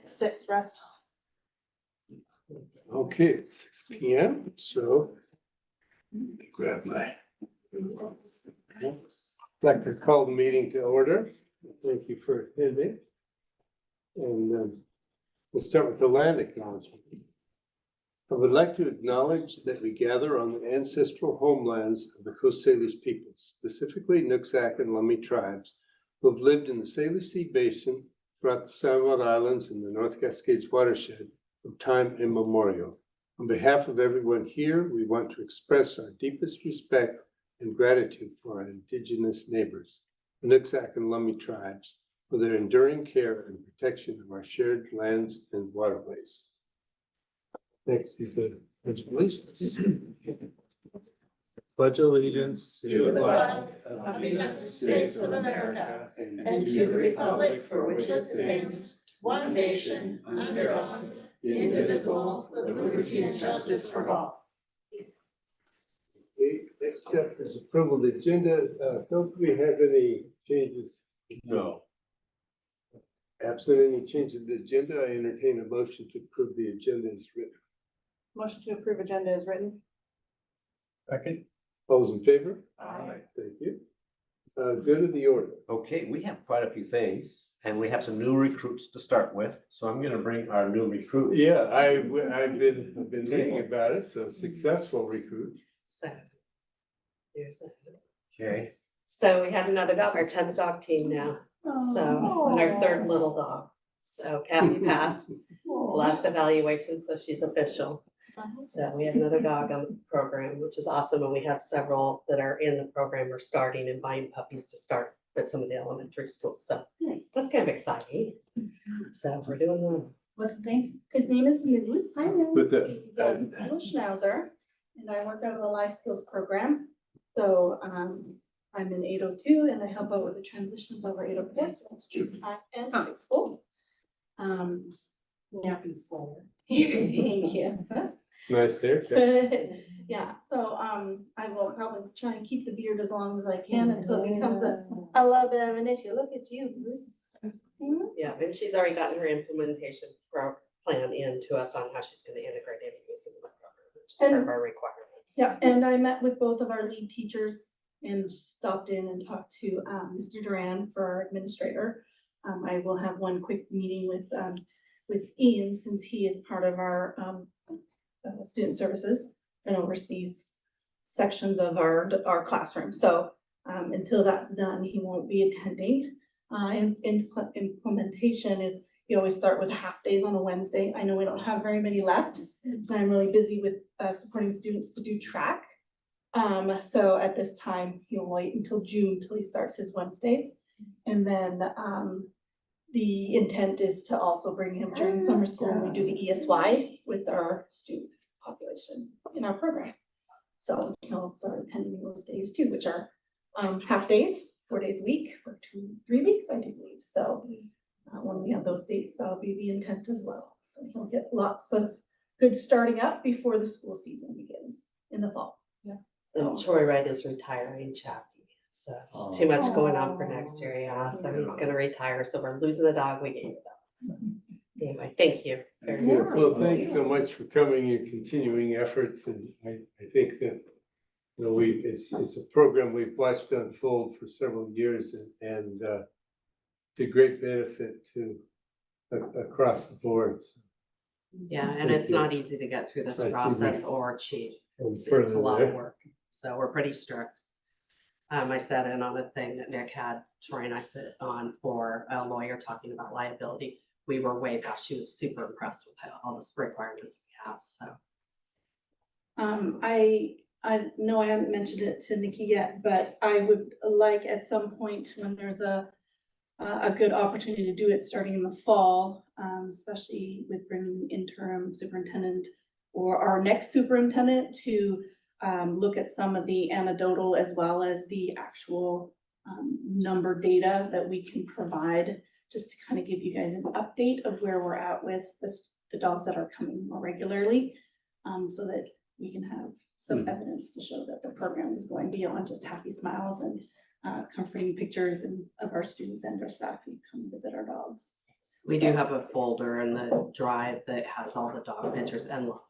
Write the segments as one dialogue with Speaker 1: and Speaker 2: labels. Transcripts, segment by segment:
Speaker 1: Six, rest.
Speaker 2: Okay, it's 6 p.m. So grab my. I'd like to call the meeting to order. Thank you for attending. And we'll start with the land acknowledgement. I would like to acknowledge that we gather on the ancestral homelands of the Coast Salish peoples, specifically Nooksack and Lummi tribes, who have lived in the Salish Sea Basin throughout the Sandwich Islands and the North Cascades watershed from time immemorial. On behalf of everyone here, we want to express our deepest respect and gratitude for our Indigenous neighbors, the Nooksack and Lummi tribes, for their enduring care and protection of our shared lands and waterways. Next is the pledge of allegiance.
Speaker 3: Pledge allegiance
Speaker 1: To the flag of the United States of America and to the republic for which it stands, one nation, under God, indivisible, with liberty and justice for all.
Speaker 2: Okay, next up is approval of the agenda. Don't we have any changes?
Speaker 3: No.
Speaker 2: Absent any change of the agenda, I entertain a motion to approve the agenda as written.
Speaker 1: Motion to approve agenda is written.
Speaker 3: Second.
Speaker 2: All those in favor?
Speaker 1: Aye.
Speaker 2: Thank you. Go to the order.
Speaker 4: Okay, we have quite a few things, and we have some new recruits to start with, so I'm gonna bring our new recruits.
Speaker 2: Yeah, I've been reading about it, so successful recruit.
Speaker 5: So, there's that.
Speaker 4: Okay,
Speaker 5: So we have another dog, our 10th dog team now. So, and our third little dog. So Kathy passed the last evaluation, so she's official. So we have another dog on the program, which is awesome. And we have several that are in the program or starting and buying puppies to start at some of the elementary schools. So that's kind of exciting. So we're doing well.
Speaker 1: What's his name? His name is Moose. Hi, Moose.
Speaker 2: With the,
Speaker 1: He's a little schnauzer, and I work out of the life skills program. So, I'm in 802 and I help out with the transitions over 804, so it's junior and high school. Yeah. Thank you.
Speaker 2: nice hair.
Speaker 1: Yeah, so, I will probably try and keep the beard as long as I can until it becomes a little bit of an issue. Look at you, Bruce.
Speaker 5: Yeah, and she's already gotten her implementation plan in to us on how she's going to integrate anyways into the program, which is part of our requirements.
Speaker 1: Yeah, and I met with both of our lead teachers and stopped in and talked to Mr. Duran for our administrator. I will have one quick meeting with Ian, since he is part of our student services and oversees sections of our classroom. So until that's done, he won't be attending. Implementation is, you always start with half days on a Wednesday. I know we don't have very many left, but I'm really busy with supporting students to do track. So at this time, he'll wait until June till he starts his Wednesdays. And then the intent is to also bring him during summer school when we do the ESY with our student population in our program. So he'll start attending those days too, which are half days, 4 days a week for 2-3 weeks, I do believe. So when we have those dates, that'll be the intent as well. So he'll get lots of good starting up before the school season begins in the fall. Yeah.
Speaker 5: So Troy Wright is retiring Chappie. So too much going on for next year, yeah. So he's gonna retire. So we're losing the dog, we gained the dog. So anyway, thank you very much.
Speaker 2: Well, thanks so much for coming and continuing efforts. And I think that, you know, it's a program we've watched unfold for several years and to great benefit to across the board.
Speaker 5: Yeah, and
Speaker 2: Thank
Speaker 5: it's
Speaker 2: you.
Speaker 5: not easy to get through this
Speaker 2: Thank you.
Speaker 5: process or cheat.
Speaker 2: And
Speaker 5: It's a
Speaker 2: further
Speaker 5: lot
Speaker 2: there.
Speaker 5: of work. So we're pretty strict. I sat in on a thing that Nick had, Troy and I sit on for a lawyer talking about liability. We were way past. She was super impressed with all the requirements we have, so.
Speaker 1: I know I haven't mentioned it to Nikki yet, but I would like at some point when there's a good opportunity to do it starting in the fall, especially with bringing interim superintendent or our next superintendent to look at some of the anecdotal as well as the actual number data that we can provide, just to kind of give you guys an update of where we're at with the dogs that are coming more regularly, so that we can have some evidence to show that the program is going beyond just happy smiles and
Speaker 6: comforting pictures of our students and our staff who come visit our dogs.
Speaker 5: We do have a folder in the drive that has all the dog pictures and laws.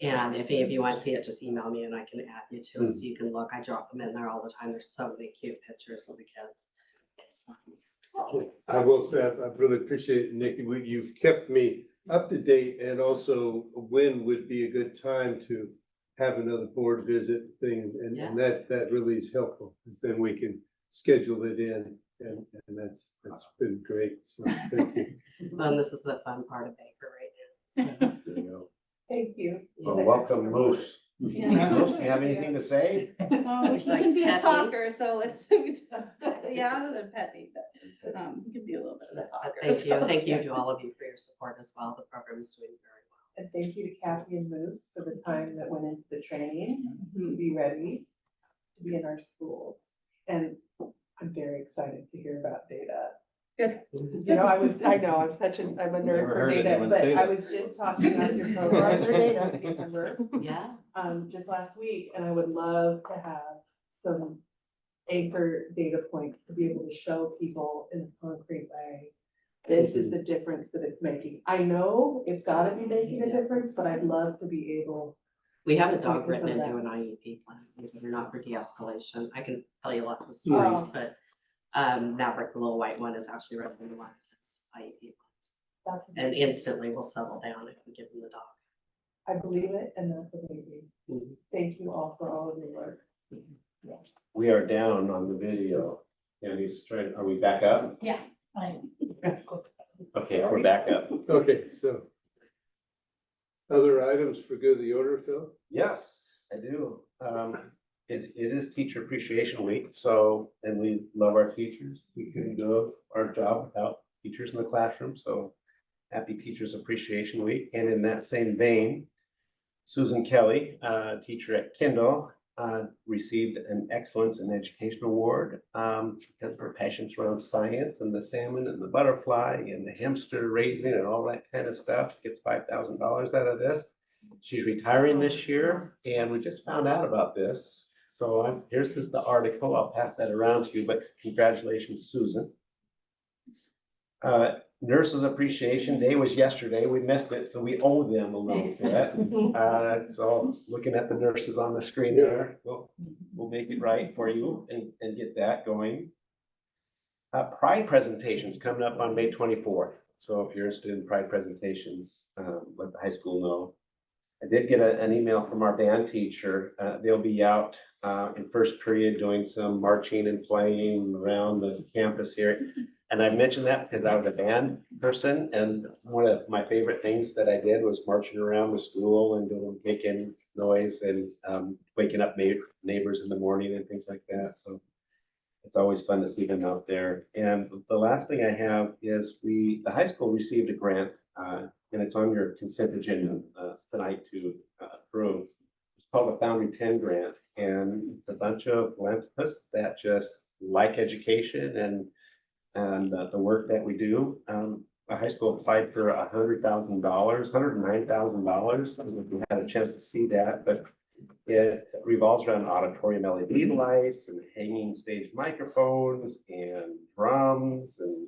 Speaker 5: And if any of you want to see it, just email me and I can add you to it so you can look. I drop them in there all the time. There's so many cute pictures of the kids.
Speaker 2: I will say, I really appreciate it, Nikki, you've kept me up to date, and also when would be a good time to have another board visit thing, and that really is helpful, because then we can schedule it in, and that's been great, so thank you.
Speaker 5: And this is the fun part of Baker right now. So,
Speaker 3: There you go.
Speaker 7: Thank you.
Speaker 3: Well, welcome, Moose.
Speaker 6: Yeah.
Speaker 3: Moose, do you have anything to say?
Speaker 6: Oh,
Speaker 5: It's
Speaker 6: he
Speaker 5: like
Speaker 6: can be a
Speaker 5: petty.
Speaker 6: talker, so let's, yeah, other than petty, but, he can be a little bit of a
Speaker 5: but
Speaker 6: talker.
Speaker 5: thank you.
Speaker 6: so,
Speaker 5: And thank you
Speaker 6: yeah.
Speaker 5: to all of you for your support as well. The program is doing very well.
Speaker 7: And thank you to Kathy and Moose for the time that went into the training to be ready to be in our schools. And I'm very excited to hear about data.
Speaker 6: Good.
Speaker 7: You know, I'm a nerd
Speaker 3: Never
Speaker 7: for
Speaker 3: heard
Speaker 7: data,
Speaker 3: anyone
Speaker 7: but
Speaker 3: say
Speaker 7: I
Speaker 3: that.
Speaker 7: was just talking on your program, your data, remember,
Speaker 5: Yeah.
Speaker 7: just last week, and I would love to have some anchor data points to be able to show people in a concrete way. This is the difference that it's making. I know it's gotta be making a difference, but I'd love to be able.
Speaker 5: We have a
Speaker 7: to
Speaker 5: dog
Speaker 7: focus
Speaker 5: written
Speaker 7: on
Speaker 5: into
Speaker 7: that.
Speaker 5: an IEP plan. These are not for de-escalation. I can tell you lots of stories,
Speaker 7: Oh.
Speaker 5: but Maverick, the little white one, is actually written into one of its IEP plans.
Speaker 7: That's
Speaker 5: And
Speaker 7: amazing.
Speaker 5: instantly will settle down if we give them the dog.
Speaker 7: I believe it, and that's amazing.
Speaker 5: Mhm.
Speaker 7: Thank you all for all of your work.
Speaker 3: We are down on the video. And he's trying, are we back up?
Speaker 6: Yeah. I-
Speaker 3: Okay, we're back up.
Speaker 2: Okay, so other items for good of the order, Phil?
Speaker 3: Yes, I do. It is Teacher Appreciation Week, so, and we love our teachers. We couldn't do our job without teachers in the classroom, so happy Teachers Appreciation Week. And in that same vein, Susan Kelly, teacher at Kindle, received an Excellence in Education Award because of her passions around science and the salmon and the butterfly and the hamster raising and all that kind of stuff. Gets $5,000 out of this. She's retiring this year, and we just found out about this. So here's the article. I'll pass that around to you, but congratulations, Susan. Nurses Appreciation Day was yesterday. We missed it, so we owe them a little bit. So looking at the nurses on the screen there, we'll make it right for you and get that going. Pride presentations coming up on May 24th. So if you're interested in Pride presentations, let the high school know. I did get an email from our band teacher. They'll be out in first period doing some marching and playing around the campus here. And I mentioned that because I was a band person, and one of my favorite things that I did was marching around the school and making noise and waking up neighbors in the morning and things like that. So it's always fun to see them out there. And the last thing I have is the high school received a grant, and it's on your consent agenda tonight to approve. It's called the Foundry 10 grant, and it's a bunch of philanthropists that just like education and the work that we do. The high school applied for $100,000, $109,000. I don't know if you had a chance to see that, but it revolves around auditorium LED lights and hanging stage microphones and drums and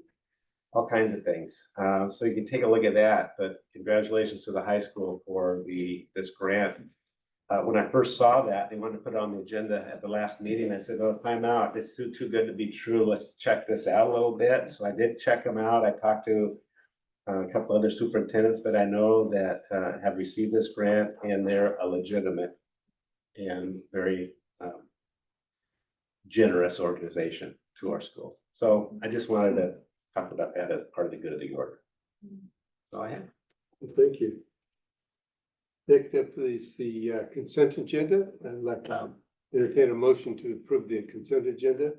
Speaker 3: all kinds of things. So you can take a look at that, but congratulations to the high school for this grant. When I first saw that, they wanted to put it on the agenda at the last meeting. I said, oh, time out. It's too good to be true. Let's check this out a little bit. So I did check them out. I talked to a couple other superintendents that I know that have received this grant, and they're a legitimate and very generous organization to our school. So I just wanted to talk about that as part of the good of the order. So I have.
Speaker 2: Thank you. Next up is the consent agenda. I'd like to entertain a motion to approve the consent agenda.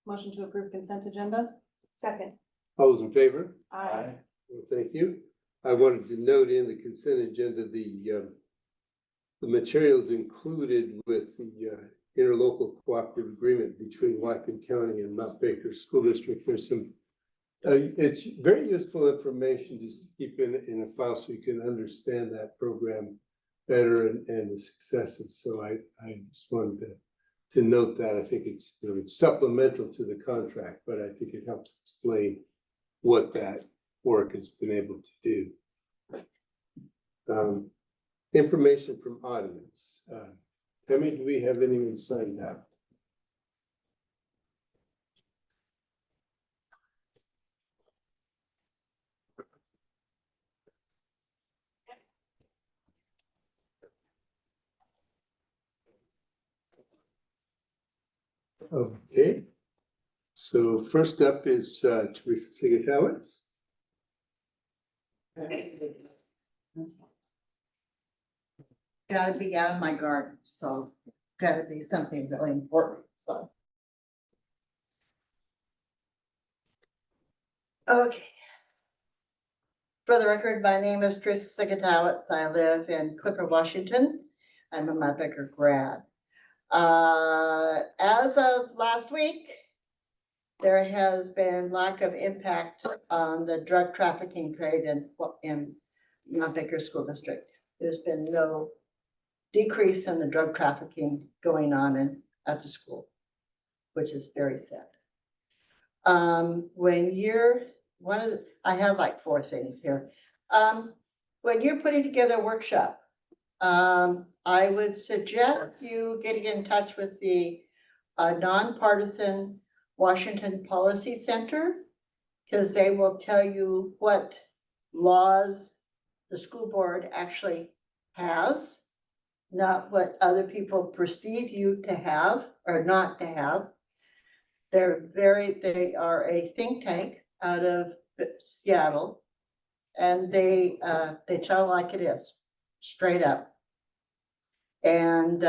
Speaker 6: Motion to approve consent agenda?
Speaker 7: Second.
Speaker 2: All those in favor?
Speaker 6: Aye.
Speaker 2: Well, thank you. I wanted to note in the consent agenda, the materials included with the interlocal cooperative agreement between Whatcom County and Mount Baker School District. There's some, it's very useful information just to keep in a file so you can understand that program better and the successes. So I just wanted to to note that. I think it's, you know, it's supplemental to the contract, but I think it helps explain what that work has been able to do. Information from audience. Tammy, do we have anyone signed up? Okay. So first up is Teresa Sigatowicz.
Speaker 8: Gotta be out of my garden, so it's gotta be something really important, so. Okay. For the record, my name is Teresa Sigatowicz. I live in Clipper, Washington. I'm a Mount grad. As of last week, there has been lack of impact on the drug trafficking trade in Mount Baker School District. There's been no decrease in the drug trafficking going on at the school, which is very sad. When you're I have like 4 things here. When you're putting together a workshop, I would suggest you getting in touch with the nonpartisan Washington Policy Center, because they will tell you what laws the school board actually has, not what other people perceive you to have or not to have. They are a think tank out of Seattle, and they tell like it is, straight up. And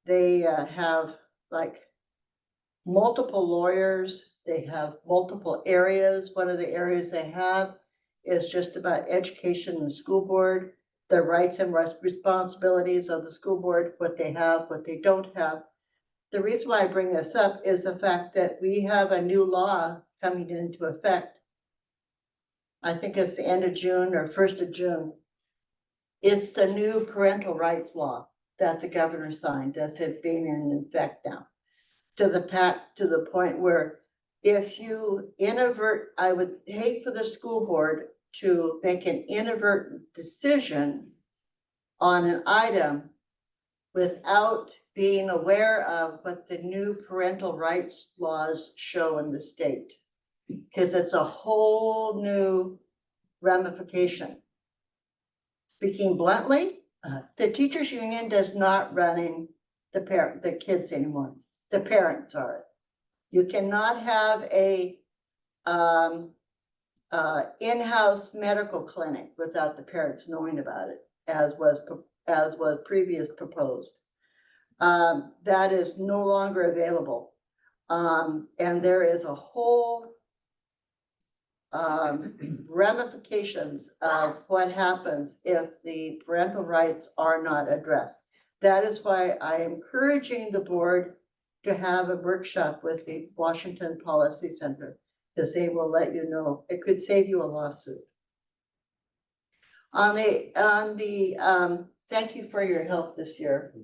Speaker 8: they have like multiple lawyers. They have multiple areas. One of the areas they have is just about education in the school board, the rights and responsibilities of the school board, what they have, what they don't have. The reason why I bring this up is the fact that we have a new law coming into effect. I think it's the end of June or 1st of June. It's the new parental rights law that the governor signed, as it being in effect now. To the point where if you I would hate for the school board to make an inadvertent decision on an item without being aware of what the new parental rights laws show in the state. Because it's a whole new ramification. Speaking bluntly, the teachers union does not running the kids anymore. The parents are. You cannot have a in-house medical clinic without the parents knowing about it, as was previous proposed. That is no longer available. And there is a whole ramifications of what happens if the parental rights are not addressed. That is why I am encouraging the board to have a workshop with the Washington Policy Center, because they will let you know. It could save you a lawsuit. Thank you for your help this year,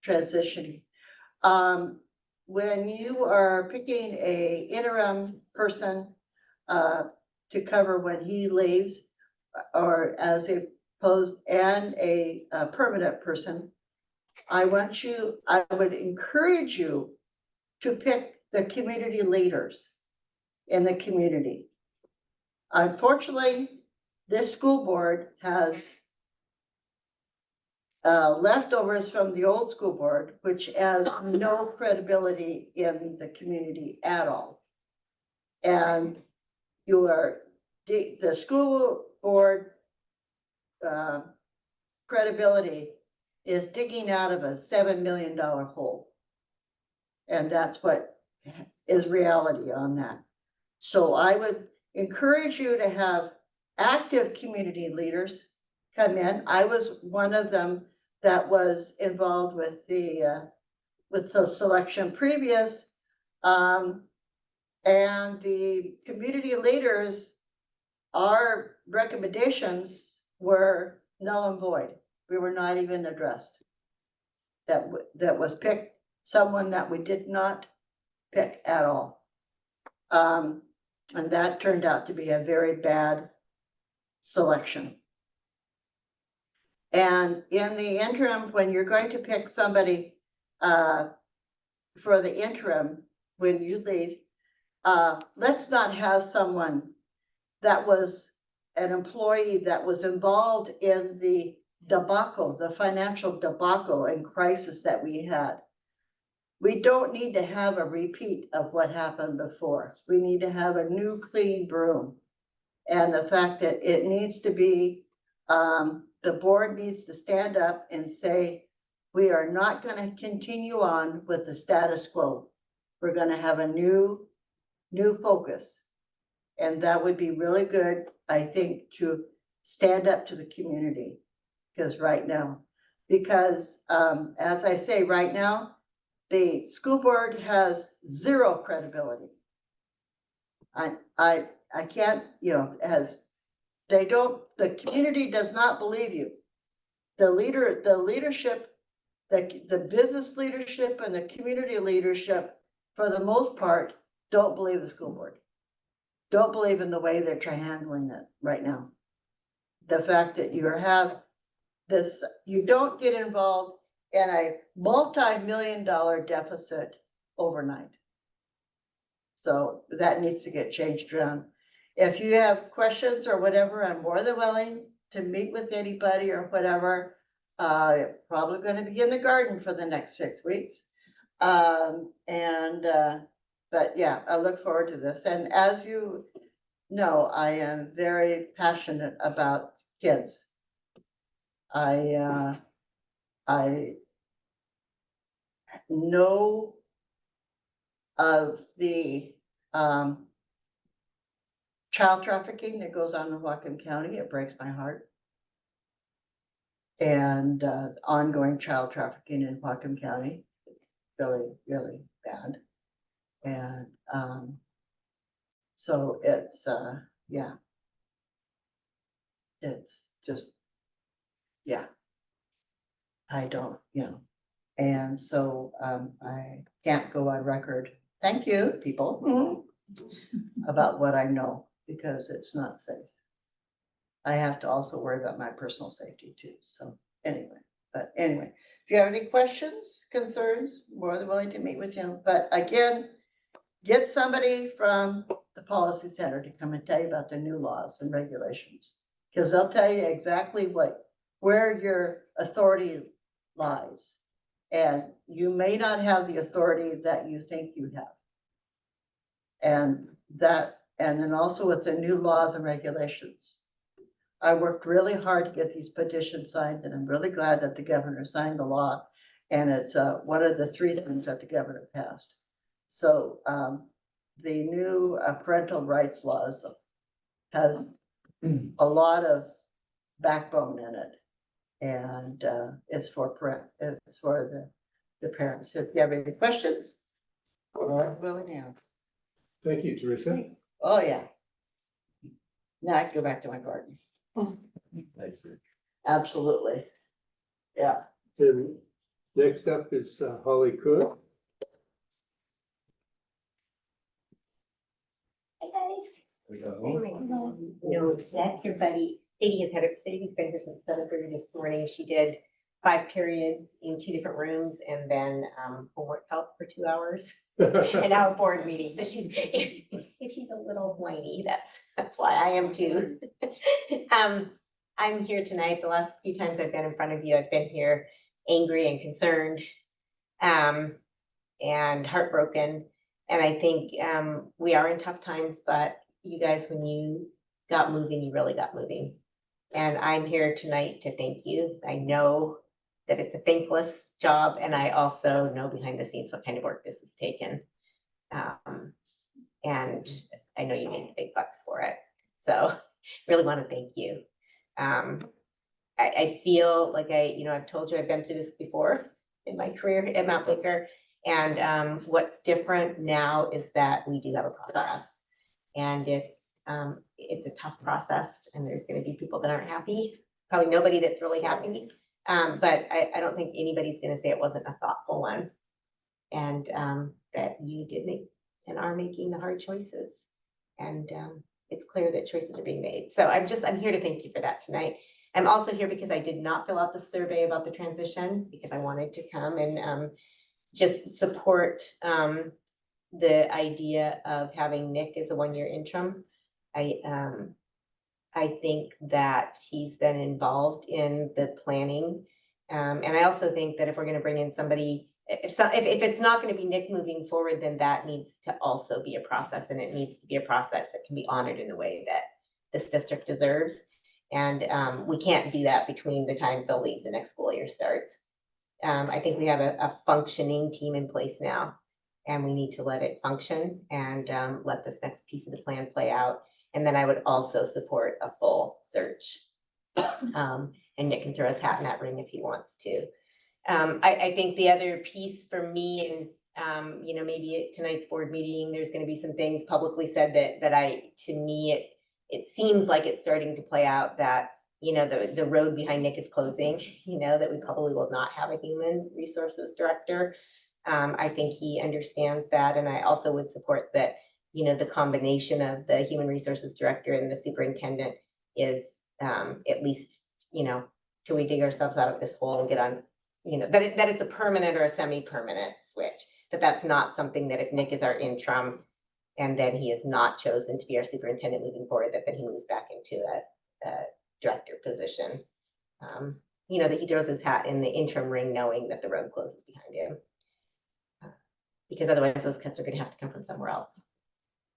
Speaker 8: transitioning. When you are picking a interim person to cover when he leaves, or as a post and a permanent person, I would encourage you to pick the community leaders in the community. Unfortunately, this school board has leftovers from the old school board, which has no credibility in the community at all. And the school board credibility is digging out of a $7 million hole. And that's what is reality on that. So I would encourage you to have active community leaders come in. I was one of them that was involved with the selection previous. And the community leaders, our recommendations were null and void. We were not even addressed. That was picked someone that we did not pick at all. And that turned out to be a very bad selection. And in the interim, when you're going to pick somebody for the interim, when you leave, let's not have someone that was an employee that was involved in the debacle, the financial debacle and crisis that we had. We don't need to have a repeat of what happened before. We need to have a new clean broom. And the fact that it needs to be, the board needs to stand up and say, we are not going to continue on with the status quo. We're going to have a new focus. And that would be really good, I think, to stand up to the community. Because as I say, right now, the school board has zero credibility. I can't, the community does not believe you. The leadership, the business leadership and the community leadership, for the most part, don't believe the school board. Don't believe in the way they're handling it right now. The fact that you have this, you don't get involved in a multi-million-dollar deficit overnight. So that needs to get changed around. If you have questions or whatever, I'm more than willing to meet with anybody or whatever. Probably going to be in the garden for the next 6 weeks. But yeah, I look forward to this. And as you know, I am very passionate about kids. I know of the child trafficking that goes on in Whatcom County. It breaks my heart. And ongoing child trafficking in Whatcom County, really, really bad. And so it's, yeah, it's just, yeah, I don't, and so I can't go on record, thank you, people, about what I know, because it's not safe. I have to also worry about my personal safety too, so anyway, if you have any questions, concerns, more than willing to meet with you, but again, get somebody from the policy center to come and tell you about the new laws and regulations, because they'll tell you exactly where your authority lies. And you may not have the authority that you think you have. And then also with the new laws and regulations. I worked really hard to get these petitions signed, and I'm really glad that the governor signed the law. And it's one of the 3 things that the governor passed. So the new parental rights laws has a lot of backbone in it, and it's for the parents. If you have any questions, we're willing to answer.
Speaker 2: Thank you, Teresa.
Speaker 8: Oh yeah. Now I can go back to my garden. Absolutely. Yeah.
Speaker 2: And next up is Holly Cook.
Speaker 9: Hey guys. No, that's your buddy. Sadie's been here since 7:30 this morning. She did 5 periods in 2 different rooms and then homework help for 2 hours. And now a board meeting. So she's if she's a little whiny, that's why I am too. I'm here tonight. The last few times I've been in front of you, I've been here angry and concerned and heartbroken. And I think we are in tough times, but you guys, when you got moving, you really got moving. And I'm here tonight to thank you. I know that it's a thankless job, and I also know behind the scenes what kind of work this has taken. And I know you made big bucks for it. So really want to thank you. I feel like I've told you I've been through this before in my career at Mount Baker. And what's different now is that we do have a process, and it's a tough process, and there's going to be people that aren't happy. Probably nobody that's really happy. But I don't think anybody's going to say it wasn't a thoughtful one. and that you did make and are making the hard choices. And it's clear that choices are being made. So I'm here to thank you for that tonight. I'm also here because I did not fill out the survey about the transition because I wanted to come and just support the idea of having Nick as a one-year interim. I think that he's been involved in the planning. And I also think that if we're gonna bring in somebody, if it's not gonna be Nick moving forward, then that needs to also be a process, and it needs to be a process that can be honored in the way that this district deserves. And we can't do that between the time Phil leaves and next school year starts. I think we have a functioning team in place now, and we need to let it function and let this next piece of the plan play out. And then I would also support a full search. And Nick can throw his hat in that ring if he wants to. I think the other piece for me, and you know, maybe at tonight's board meeting, there's going to be some things publicly said that to me, it seems like it's starting to play out that, you know, the road behind Nick is closing, you know, that we probably will not have a human resources director. I think he understands that. And I also would support that, you know, the combination of the human resources director and the superintendent is at least, you know, till we dig ourselves out of this hole and get on, you know, that it's a permanent or a semi-permanent switch, that's not something that if Nick is our interim and then he is not chosen to be our superintendent moving forward, that then he moves back into a director position. You know, that he throws his hat in the interim ring knowing that the road closes behind him. Because otherwise those cuts are gonna have to come from somewhere else.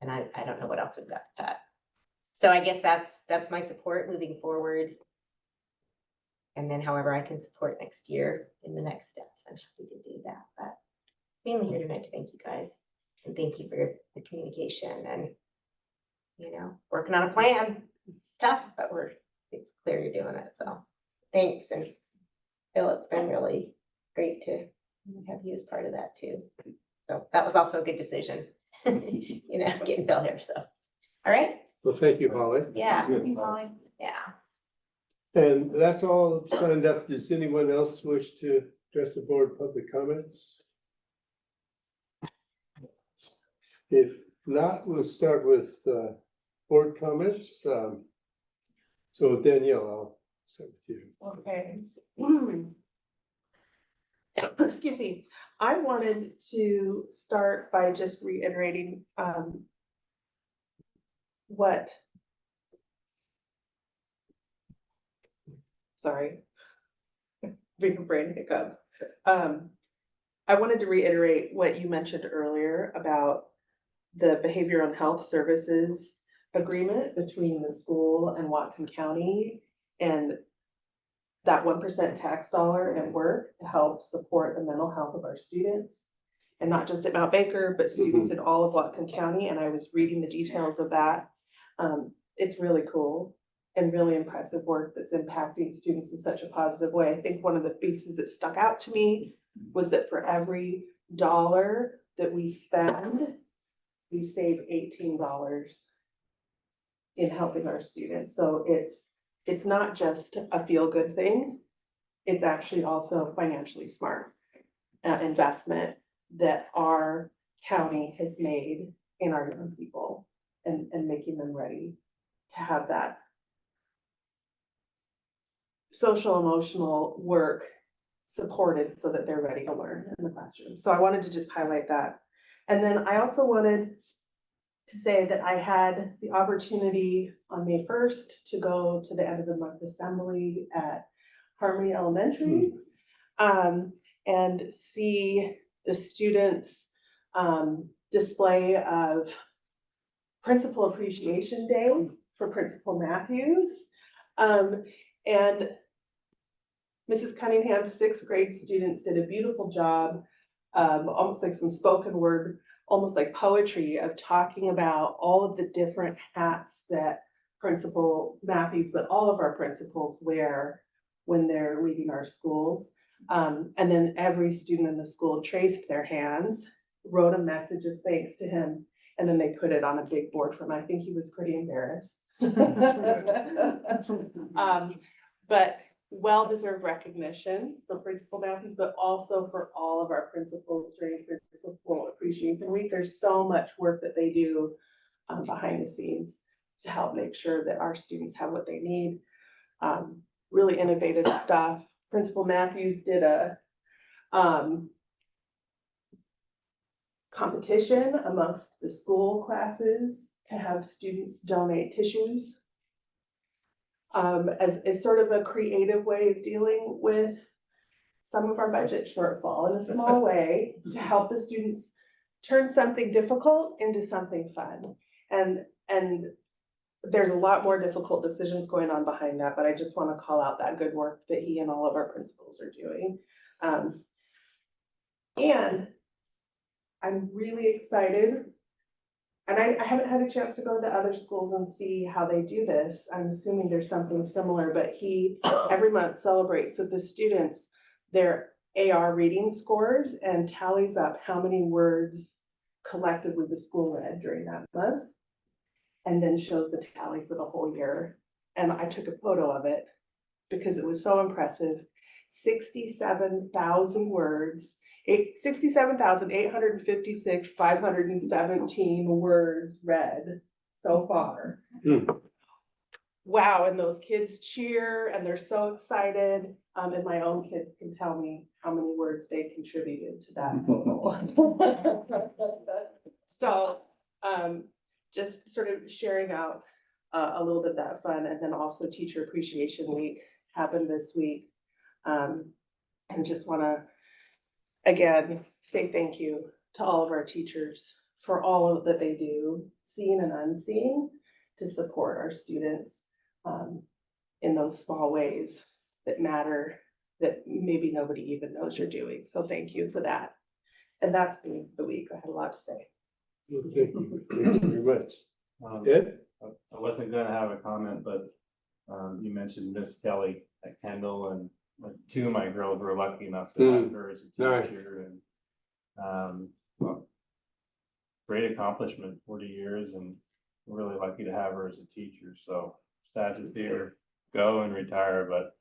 Speaker 9: And I don't know what else we've got to cut. So I guess that's my support moving forward. And then however I can support next year in the next steps, I'm happy to do that. But mainly here tonight to thank you guys and thank you for the communication and, you know, working on a plan. It's tough, but it's clear you're doing it. So thanks. And Phil, it's been really great to have you as part of that too. So that was also a good decision, you know, getting Phil here. So, all right.
Speaker 2: Well, thank you, Holly.
Speaker 9: Yeah.
Speaker 6: Molly.
Speaker 9: Yeah.
Speaker 2: And that's all signed up. Does anyone else wish to address the board public comments? If not, we'll start with board comments. So Danielle, I'll start with you.
Speaker 7: Okay. Excuse me. I wanted to start by just reiterating big brain hiccup. I wanted to reiterate what you mentioned earlier about the behavioral and health services agreement between the school and Whatcom County, and that 1% tax dollar at work to help support the mental health of our students. And not just at Mount Baker, but students in all of Whatcom County. And I was reading the details of that. It's really cool and really impressive work that's impacting students in such a positive way. I think one of the pieces that stuck out to me was that for every dollar that we spend, we save $18 in helping our students. So it's not just a feel-good thing. It's actually also financially smart investment that our county has made in our young people and making them ready to have that social emotional work supported so that they're ready to learn in the classroom. So I wanted to just highlight that. And then I also wanted to say that I had the opportunity on May 1st to go to the end of the month assembly at Harmony Elementary and see the students display of Principal Appreciation Day for Principal Matthews. And Mrs. Cunningham's 6th grade students did a beautiful job, almost like some spoken word, almost like poetry, of talking about all of the different hats that Principal Matthews, but all of our principals wear when they're leading our schools. And then every student in the school traced their hands, wrote a message of thanks to him, and then they put it on a big board for him. I think he was pretty embarrassed. But well-deserved recognition for Principal Matthews, but also for all of our principals during Principal Appreciation Week. There's so much work that they do behind the scenes to help make sure that our students have what they need. Really innovative stuff. Principal Matthews did a competition amongst the school classes to have students donate tissues as sort of a creative way of dealing with some of our budget shortfall in a small way to help the students turn something difficult into something fun. And there's a lot more difficult decisions going on behind that, but I just want to call out that good work that he and all of our principals are doing. And I'm really excited. And I haven't had a chance to go to other schools and see how they do this. I'm assuming there's something similar, but he every month celebrates with the students their AR reading scores and tallies up how many words collectively the school read during that month. And then shows the tally for the whole year. And I took a photo of it because it was so impressive. 67,000 words. 67,856, 517 words read so far. Wow, and those kids cheer and they're so excited. And my own kids can tell me how many words they contributed to that photo. So just sort of sharing out a little bit of that fun, and then also Teacher Appreciation Week happened this week. And just wanna again, say thank you to all of our teachers for all of that they do, seen and unseen, to support our students in those small ways that matter, that maybe nobody even knows you're doing. So thank you for that. And that's been the week. I had a lot to say.
Speaker 2: Well, thank you very much. Ed?
Speaker 10: I wasn't gonna have a comment, but you mentioned Miss Kelly at Kendall, and like two of my girls were lucky enough to have her as a
Speaker 2: Nice.
Speaker 10: teacher, and well, great accomplishment, 40 years, and we're really lucky to have her as a teacher. So sad to see her go and retire, but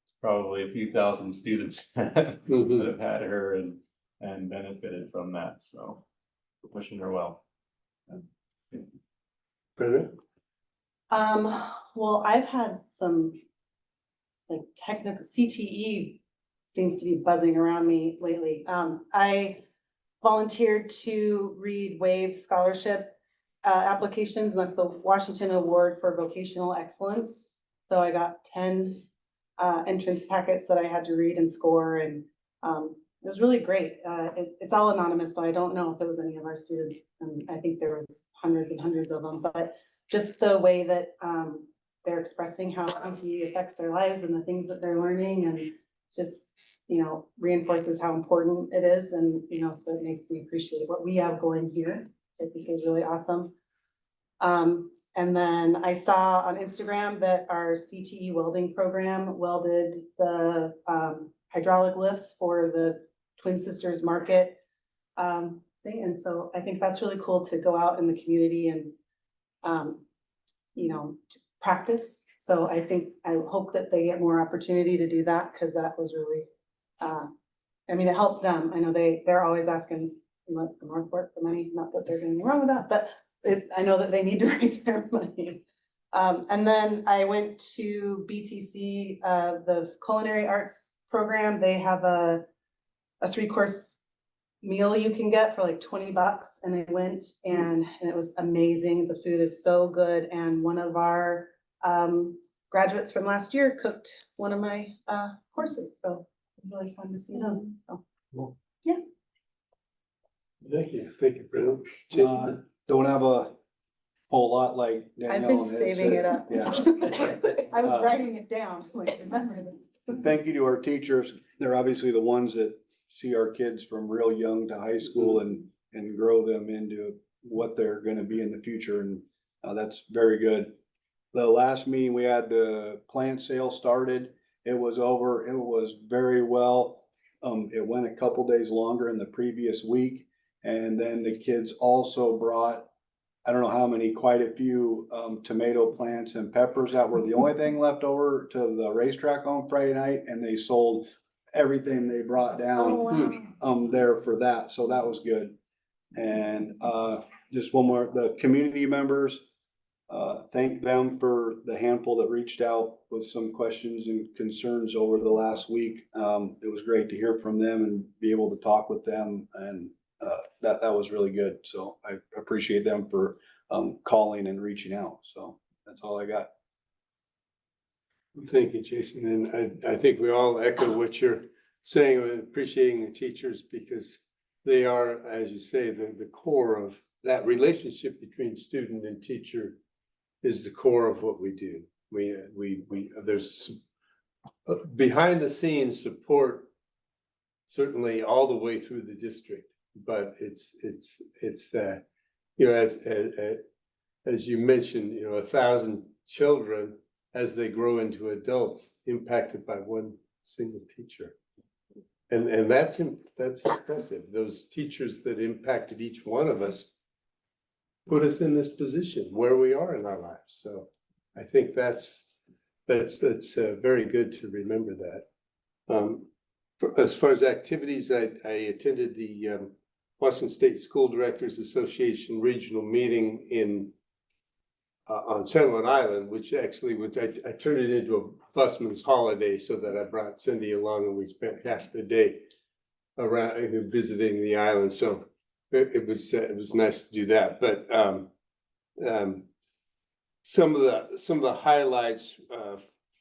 Speaker 10: it's probably a few thousand students that have had her and benefited from that. So wishing her well.
Speaker 2: Brenda?
Speaker 6: Well, I've had some like technical CTE seems to be buzzing around me lately. I volunteered to read WAVE scholarship applications, and that's the Washington Award for Vocational Excellence. So I got 10 entrance packets that I had to read and score, and it was really great. It's all anonymous, so I don't know if it was any of our students, and I think there was hundreds and hundreds of them, but just the way that they're expressing how CTE affects their lives and the things that they're learning, and just, you know, reinforces how important it is. And, you know, so it makes me appreciate what we have going here. I think is really awesome. And then I saw on Instagram that our CTE welding program welded the hydraulic lifts for the Twin Sisters Market thing. And so I think that's really cool to go out in the community and, you know, practice. So I hope that they get more opportunity to do that, because that was really, I mean, it helped them. I know they're always asking the Northport for money, not that there's anything wrong with that, but I know that they need to raise their money. And then I went to BTC, the culinary arts program. They have a 3-course meal you can get for like $20, and I went and it was amazing. The food is so good, and one of our graduates from last year cooked one of my courses, so it was really fun to see them. So,
Speaker 2: Cool.
Speaker 6: yeah.
Speaker 2: Thank you, Brenda. Jason?
Speaker 11: Don't have a whole lot like
Speaker 6: I've
Speaker 11: Danielle
Speaker 6: been
Speaker 11: and Ed
Speaker 6: saving
Speaker 11: said.
Speaker 6: it up.
Speaker 11: Yeah.
Speaker 6: I was writing it down, like, remember this.
Speaker 11: Thank you to our teachers. They're obviously the ones that see our kids from real young to high school and grow them into what they're gonna be in the future, and that's very good. The last meeting we had, the plant sale started. It was over. It was very well. It went a couple days longer in the previous week. And then the kids also brought I don't know how many, quite a few tomato plants and peppers that were the only thing left over to the racetrack on Friday night, and they sold everything they brought down there for that, so that was good. And just one more, the community members, thank them for the handful that reached out with some questions and concerns over the last week. It was great to hear from them and be able to talk with them, and that was really good. So I appreciate them for calling and reaching out. So that's all I got.
Speaker 2: Thank you, Jason. And I think we all echo what you're saying, and appreciating the teachers, because they are, as you say, the core of that relationship between student and teacher is the core of what we do. There's behind the scenes support certainly all the way through the district, but it's that, you know, as you mentioned, you know, 1,000 children as they grow into adults impacted by one single teacher. And that's impressive. Those teachers that impacted each one of us put us in this position where we are in our lives. So I think that's very good to remember that. As far as activities, I attended the Washington State School Directors Association regional meeting on San Juan Island, which actually was, I turned it into a busman's holiday so that I brought Cindy along, and we spent half the day around visiting the island. So it was nice to do that. But some of the highlights,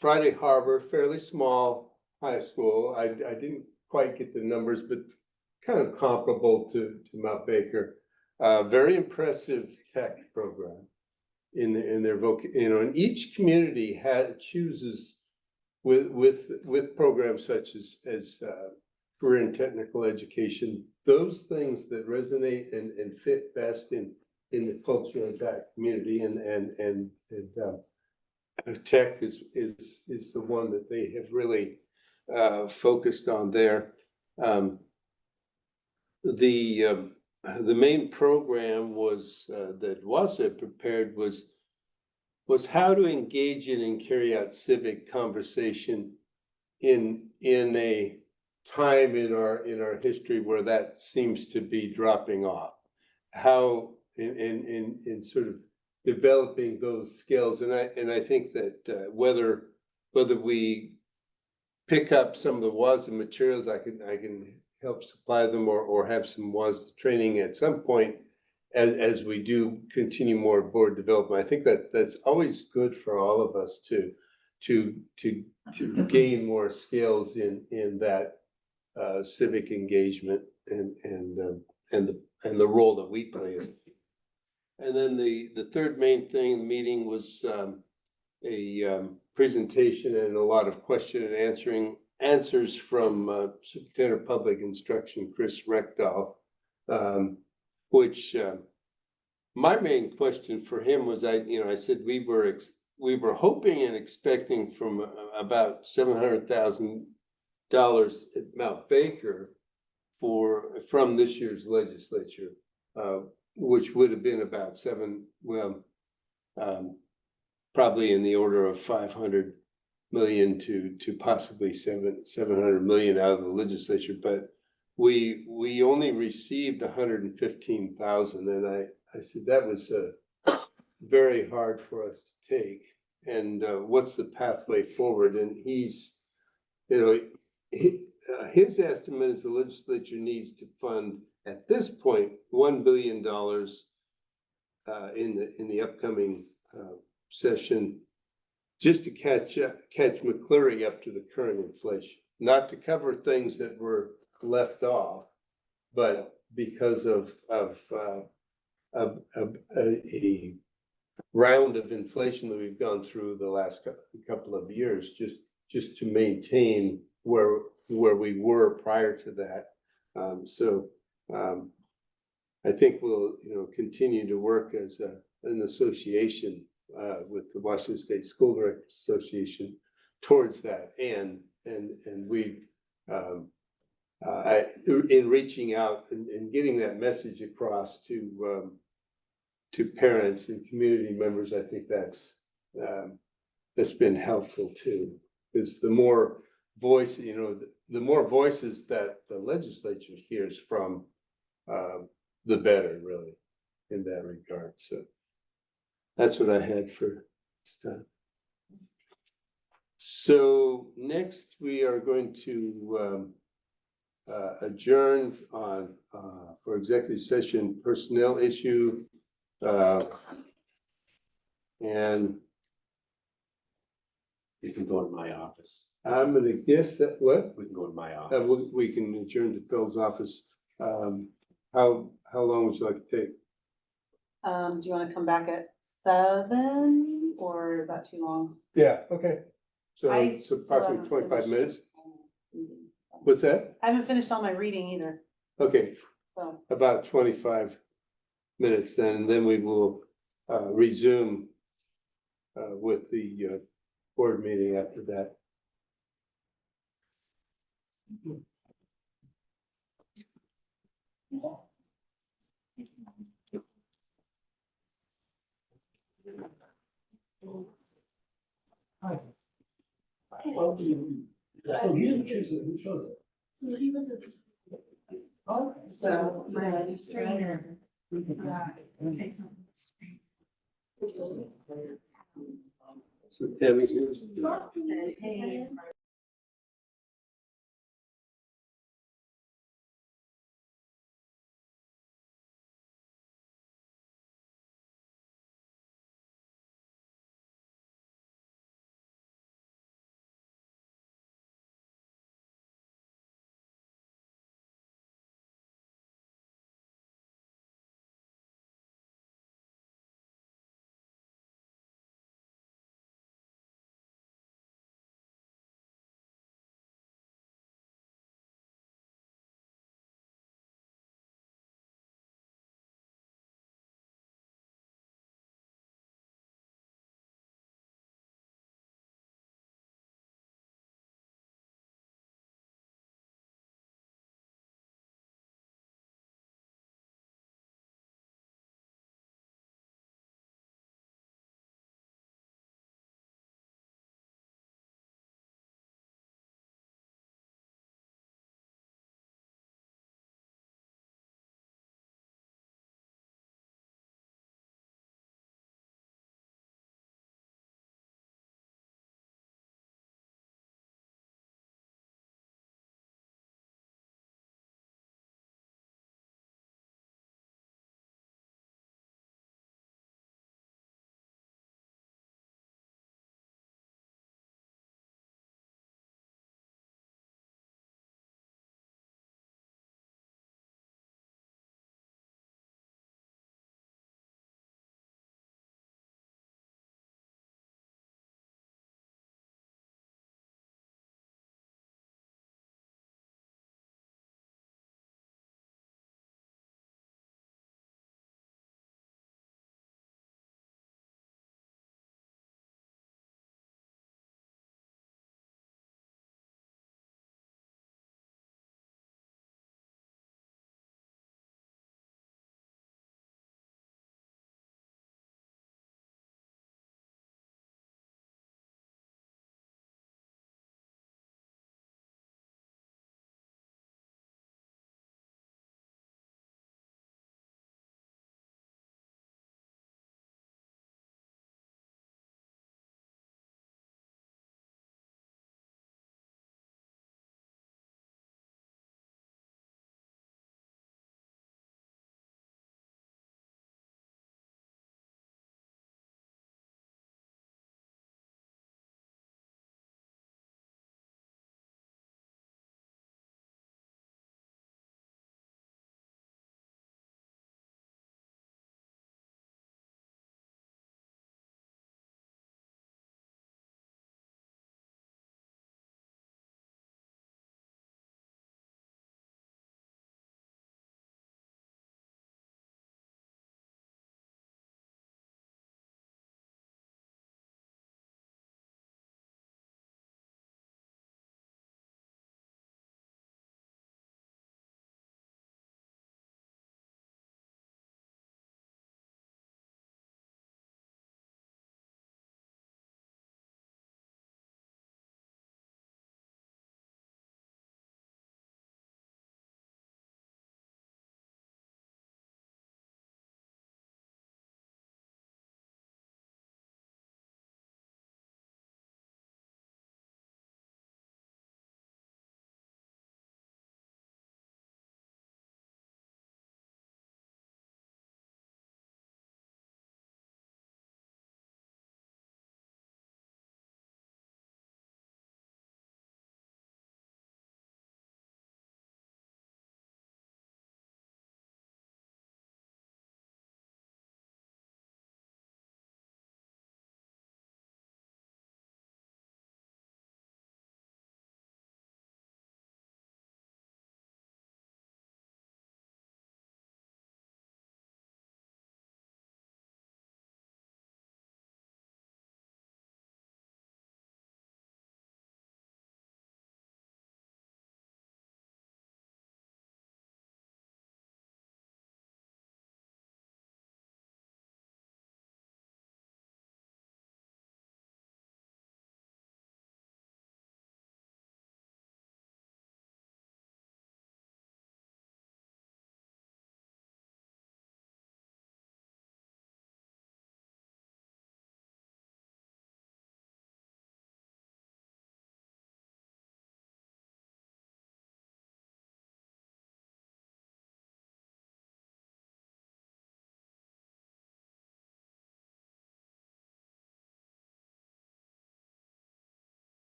Speaker 2: Friday Harbor, fairly small high school. I didn't quite get the numbers, but kind of comparable to Mount Baker. Very impressive tech program in their and each community chooses with programs such as career and technical education, those things that resonate and fit best in the culture of that community, and tech is the one that they have really focused on there. The main program was that WASA prepared was how to engage in and carry out civic conversation in a time in our history where that seems to be dropping off. How in sort of developing those skills, and I think that whether we pick up some of the WASA materials, I can help supply them or have some WASA training at some point as we do continue more board development. I think that's always good for all of us to gain more skills in that civic engagement and the role that we play. And then the third main thing in the meeting was a presentation and a lot of question and answers from Superintendent of Public Instruction, Chris Reckdahl, which my main question for him was, I said we were hoping and expecting from about $700,000 at Mount Baker from this year's legislature, which would have been about probably in the order of 500 million to possibly 700 million out of the legislature, but we only received 115,000, and I said that was very hard for us to take, and what's the pathway forward? And he's, his estimate is the legislature needs to fund at this point $1 billion in the upcoming session, just to catch McCleary up to the current inflation, not to cover things that were left off, but because of a round of inflation that we've gone through the last couple of years, just to maintain where we were prior to that. I think we'll continue to work as an association with the Washington State School Directors Association towards that, and we in reaching out and getting that message across to to parents and community members, I think that's been helpful too. Because the more voice, the more voices that the legislature hears from, the better, really, in that regard. So that's what I had for this time. So next, we are going to adjourn on for executive session personnel issue. And
Speaker 4: You can go to my office.
Speaker 2: I'm gonna guess that what?
Speaker 4: We can go to my office.
Speaker 2: We can adjourn to Phil's office. How long would you like to take?
Speaker 6: Do you wanna come back at 7 or is that too long?
Speaker 2: Yeah, okay. So
Speaker 6: I
Speaker 2: it's approximately
Speaker 6: still haven't
Speaker 2: 25 minutes.
Speaker 6: finished.
Speaker 2: What's that?
Speaker 6: I haven't finished all my reading either,
Speaker 2: Okay,
Speaker 6: so.
Speaker 2: about 25 minutes then, and then we will resume with the board meeting after that.
Speaker 1: So, my trainer.
Speaker 2: So Tammy's here.
Speaker 1: Hey.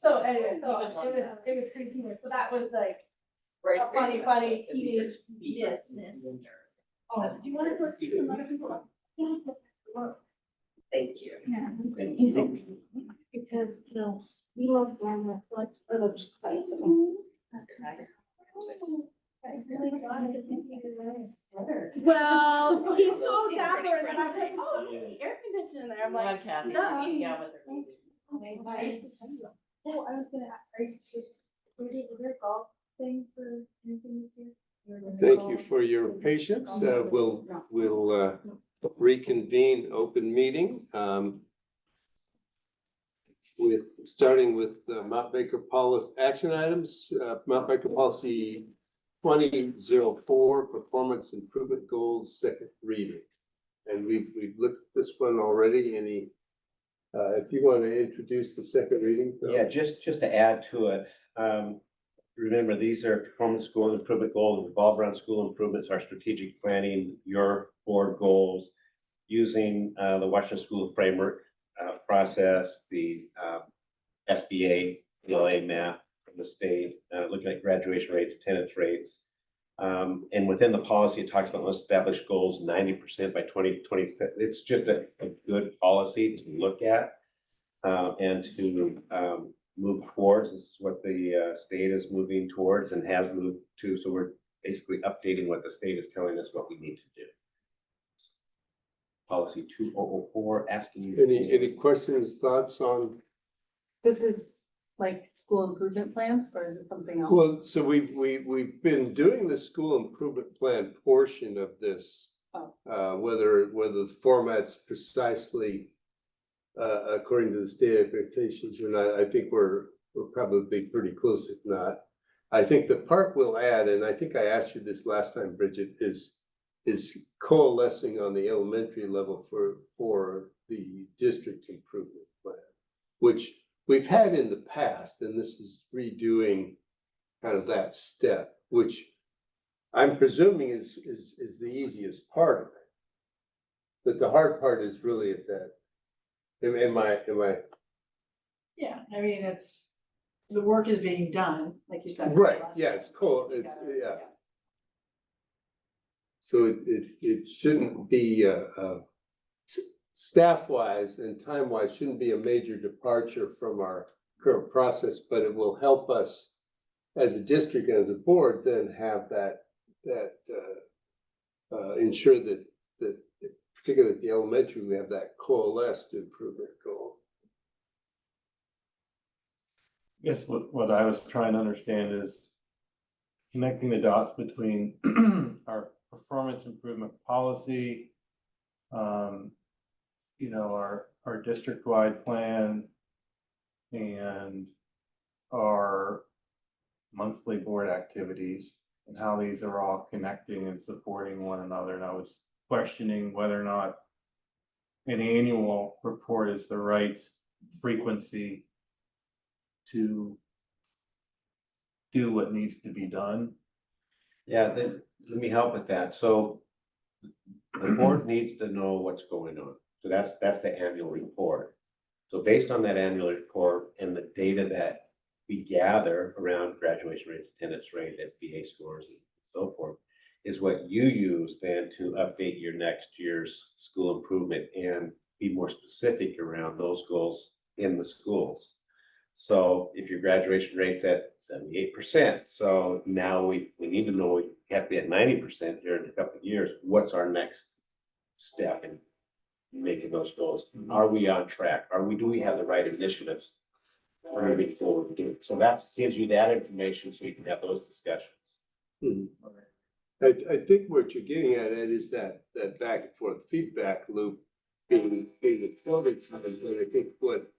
Speaker 1: So anyway, so it was pretty humorous, so that was like a funny teenage business. Oh, did you want to go see some other people? Thank you. Yeah. Because, we love drama, let's, I love size, so. Well, he's so dapper, and then I was like, oh, air conditioning there, I'm like.
Speaker 5: Kathy,
Speaker 1: no.
Speaker 5: yeah, with her.
Speaker 1: Oh, I was gonna, where did your golf thing for anything this year?
Speaker 2: Thank you for your patience. We'll reconvene open meeting. Starting with Mount Baker policy action items, Mount Baker policy 2004, performance improvement goals, second reading. And we've looked at this one already. Any, if you want to introduce the second reading. Phil?
Speaker 3: Yeah, just to add to it, remember, these are performance goal improvement goals, revolve around school improvements, our strategic planning, your board goals, using the Washington School Framework process, the SBA, ELA math from the state, looking at graduation rates, attendance rates. And within the policy, it talks about let's establish goals 90% by 2020. It's just a good policy to look at and to move towards. This is what the state is moving towards and has moved to. So we're basically updating what the state is telling us what we need to do. Policy 2004, asking you.
Speaker 2: Any questions, thoughts on?
Speaker 6: This is like school improvement plans, or is it something else?
Speaker 2: Well, so we've been doing the school improvement plan portion of this.
Speaker 6: Oh.
Speaker 2: Whether the format's precisely according to the state expectations or not, I think we're probably pretty close, if not. I think the part we'll add, and I think I asked you this last time, Bridget, is coalescing on the elementary level for the district improvement plan, which we've had in the past, and this is redoing kind of that step, which I'm presuming is the easiest part of it. But the hard part is really at that. Am I?
Speaker 7: Yeah, I mean, the work is being done, like you said.
Speaker 2: Right, yeah, it's cool, it's, yeah. So it shouldn't be, staff-wise and time-wise, shouldn't be a major departure from our current process, but it will help us as a district and as a board then have that ensure that particularly at the elementary, we have that coalesced improvement goal.
Speaker 10: Guess what I was trying to understand is connecting the dots between our performance improvement policy, our district-wide plan and our monthly board activities and how these are all connecting and supporting one another. And I was questioning whether or not an annual report is the right frequency to do what needs to be done.
Speaker 3: Yeah, let me help with that. So the board needs to know what's going on. So that's the annual report. So based on that annual report and the data that we gather around graduation rates, attendance rate, SBA scores, and so forth, is what you use then to update your next year's school improvement and be more specific around those goals in the schools. So if your graduation rate's at 78%, so now we need to know we have to be at 90% here in a couple of years. What's our next step in making those goals? Are we on track? Do we have the right initiatives moving forward? So that gives you that information so you can have those discussions.
Speaker 2: Mm-hmm. I think what you're getting at, Ed, is that back and forth feedback loop being the floating time. And I think what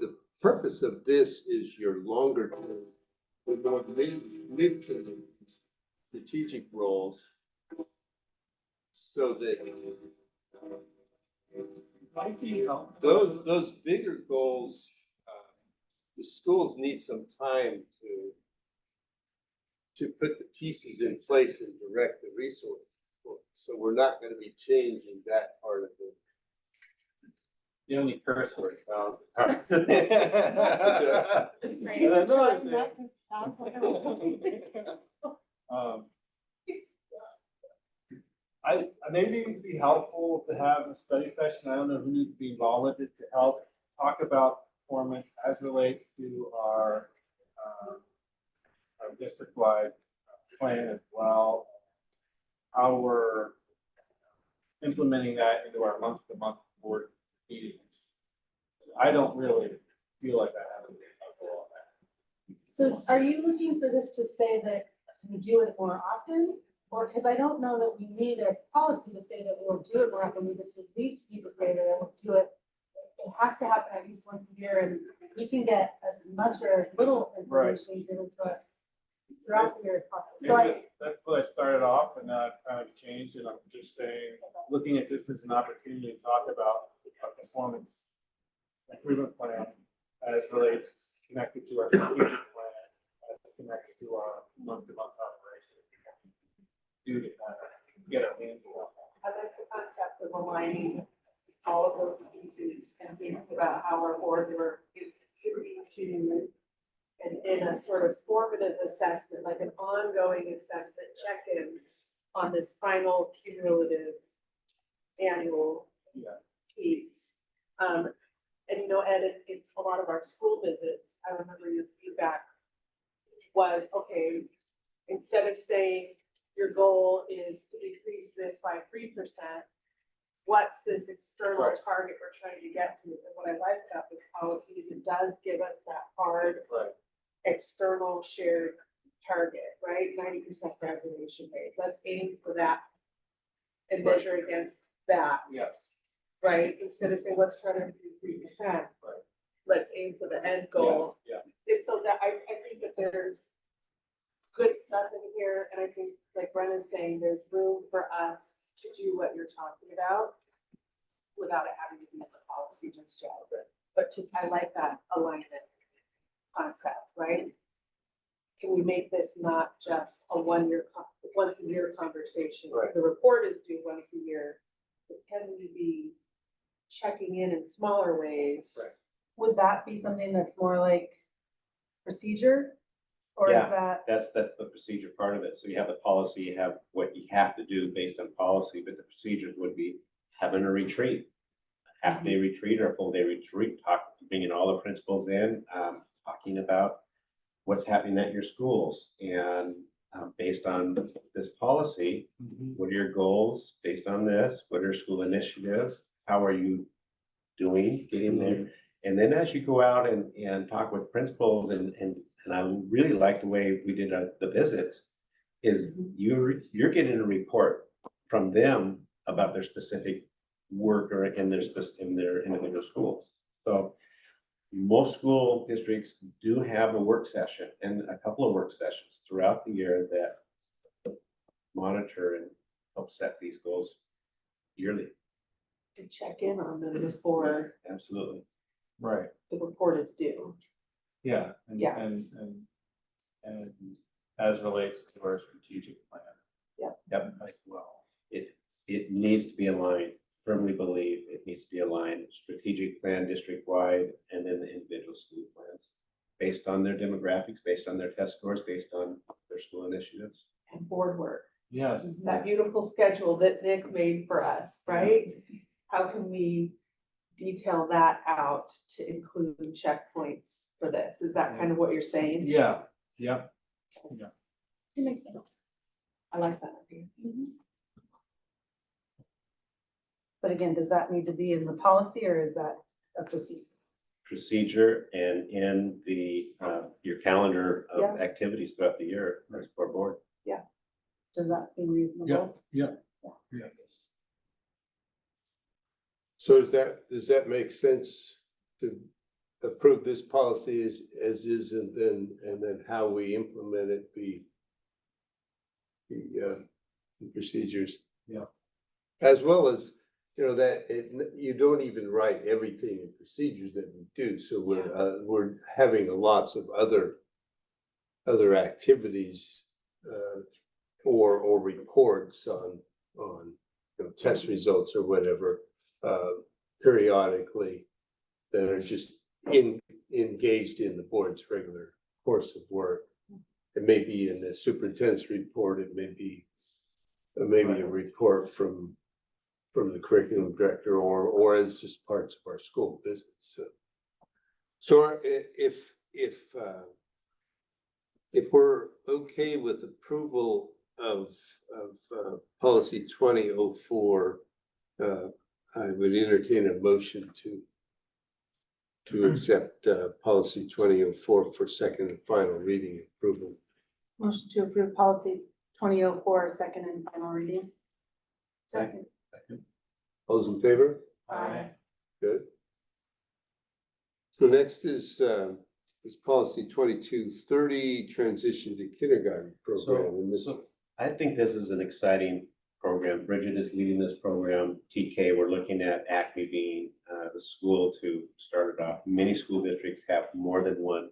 Speaker 2: the purpose of this is your longer term, the more mid-term strategic roles, so that those bigger goals, the schools need some time to put the pieces in place and direct the resources. So we're not going to be changing that part of
Speaker 10: The only curse word. Maybe it'd be helpful to have a study session. I don't know who needs to be involved with it to help talk about performance as relates to our district-wide plan as well. How we're implementing that into our month-to-month board meetings. I don't really feel like I have a goal on that.
Speaker 6: So are you looking for this to say that we do it more often? Or, because I don't know that we need a policy to say that we'll do it more often, we just at least need to say that we'll do it. It has to happen at least once a year, and we can get as much or as little information given to us throughout the year as possible. So
Speaker 10: Maybe that's what I started off, and now I've kind of changed, and I'm just saying, looking at this as an opportunity to talk about a performance improvement plan as relates connected to our strategic plan, as connects to our month-to-month operation. Do to kind of get a handle on that.
Speaker 7: I like the concept of aligning all of those pieces and thinking about how our board work is contributing to and in a sort of formative assessment, like an ongoing assessment check-ins on this final cumulative annual piece. And you know, Ed, it's a lot of our school visits. I remember your feedback was, okay, instead of saying your goal is to increase this by 3%, what's this external target we're trying to get to? And what I like about this policy is it does give us that hard external shared target, right? 90% graduation rate. Let's aim for that and measure against that.
Speaker 10: Yes.
Speaker 7: Right? Instead of saying, let's try to do 3%. Let's aim for the end goal.
Speaker 10: Yeah.
Speaker 7: And so that I think that there's good stuff in here, and I think, like Brenna's saying, there's room for us to do what you're talking about without it having to be in the policy just yet. But I like that alignment concept, right? Can we make this not just a once a year conversation?
Speaker 10: Right.
Speaker 7: The report is due once a year, but can we be checking in smaller ways?
Speaker 10: Right.
Speaker 6: would that be something that's more like procedure? Or is
Speaker 4: Yeah.
Speaker 6: that,
Speaker 4: That's the procedure part of it. So you have the policy, you have what you have to do based on policy, but the procedures would be having a retreat. A half-day retreat or a full-day retreat, bringing all the principals in, talking about what's happening at your schools. And based on this policy, what are your goals based on this? What are school initiatives? How are you doing, getting there? And then as you go out and talk with principals and I really like the way we did the visits, is you're getting a report from them about their specific work or in their individual schools. So most school districts do have a work session and a couple of work sessions throughout the year that monitor and help set these goals yearly.
Speaker 7: To check in on them before
Speaker 4: Absolutely.
Speaker 10: Right.
Speaker 7: the report is due.
Speaker 10: Yeah. And,
Speaker 7: Yeah.
Speaker 10: and as relates to our strategic plan.
Speaker 7: Yep.
Speaker 4: Yep.
Speaker 10: As well.
Speaker 4: It needs to be aligned, firmly believe it needs to be aligned, strategic plan district-wide, and then the individual school plans, based on their demographics, based on their test scores, based on their school initiatives.
Speaker 7: And board work,
Speaker 10: Yes.
Speaker 7: that beautiful schedule that Nick made for us, right? How can we detail that out to include checkpoints for this? Is that kind of what you're saying?
Speaker 10: Yeah. Yeah.
Speaker 7: It makes sense. I like that idea.
Speaker 6: but again, does that need to be in the policy or is that a procedure?
Speaker 4: Procedure and in the your calendar of
Speaker 7: Yeah.
Speaker 4: activities throughout the year as for board.
Speaker 6: Does that seem reasonable?
Speaker 2: So does that make sense to approve this policy as is and then how we implement it be the procedures?
Speaker 10: Yeah.
Speaker 2: As well as, that you don't even write everything in procedures that we do. So we're having lots of other activities or reports on test results or whatever periodically that are just engaged in the board's regular course of work. It may be in the superintendent's report, it may be maybe a report from the curriculum director or as just parts of our school business. So if we're okay with approval of policy 2004, I would entertain a motion to accept policy 2004 for second and final reading approval.
Speaker 6: Motion to approve policy 2004, second and final reading.
Speaker 2: Second. Those in favor?
Speaker 6: Aye.
Speaker 2: Good. So next is policy 2230, transition to kindergarten program. And this,
Speaker 4: So I think this is an exciting program. Bridget is leading this program. TK, we're looking at Acme being the school to start it off. Many school districts have more than one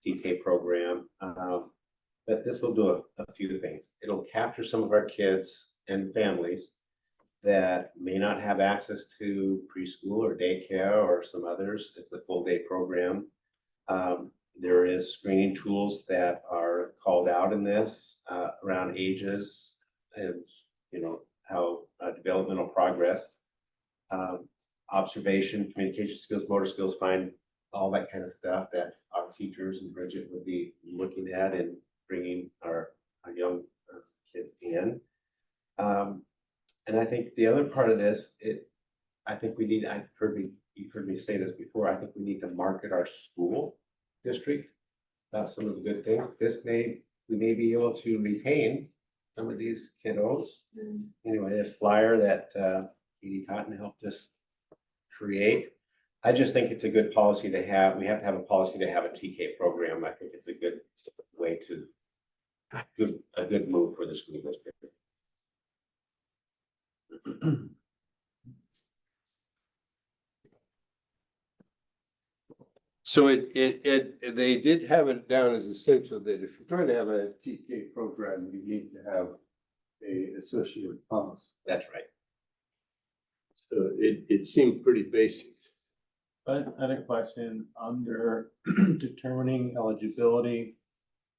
Speaker 4: TK program. But this will do a few things. It'll capture some of our kids and families that may not have access to preschool or daycare or some others. It's a full day program. There is screening tools that are called out in this around ages and, you know, how developmental progress, observation, communication skills, motor skills, find all that kind of stuff that our teachers and Bridget would be looking at and bringing our young kids in. And I think the other part of this, I think we need, you've heard me say this before, I think we need to market our school district about some of the good things. We may be able to retain some of these kiddos. Anyway, the flyer that Edie Cotton helped us create, I just think it's a good policy to have. We have to have a policy to have a TK program. I think it's a good way to, a good move for the school district.
Speaker 2: so they did have it down as essential that if you're trying to have a TK program, you need to have a associated policy.
Speaker 4: That's right.
Speaker 2: So it seemed pretty basic.
Speaker 10: I had a question under determining eligibility.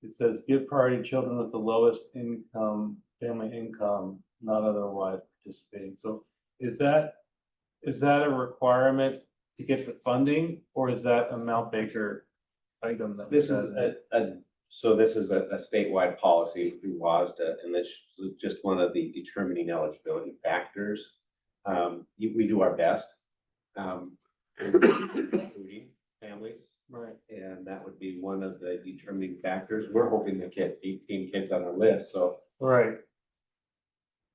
Speaker 10: It says give priority to children with the lowest income, family income, not otherwise participating. So is that a requirement to get the funding, or is that a Mount Baker item that?
Speaker 4: This is so this is a statewide policy through WASDA, and that's just one of the determining eligibility factors. We do our best, including families.
Speaker 10: Right.
Speaker 4: And that would be one of the determining factors. We're hoping to get 18 kids on our list, so.
Speaker 10: Right.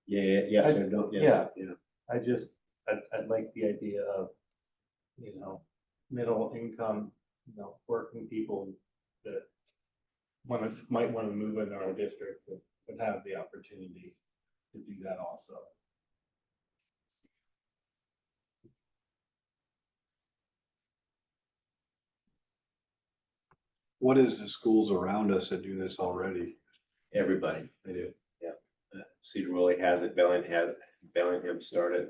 Speaker 4: Yeah, yes or no, yes, yeah.
Speaker 10: I'd like the idea of, you know, middle income, you know, working people that might want to move into our district would have the opportunity to do that also.
Speaker 11: What is the schools around us that do this already?
Speaker 4: Everybody, they do, yeah. Cedar Woolley has it, Bellingham started,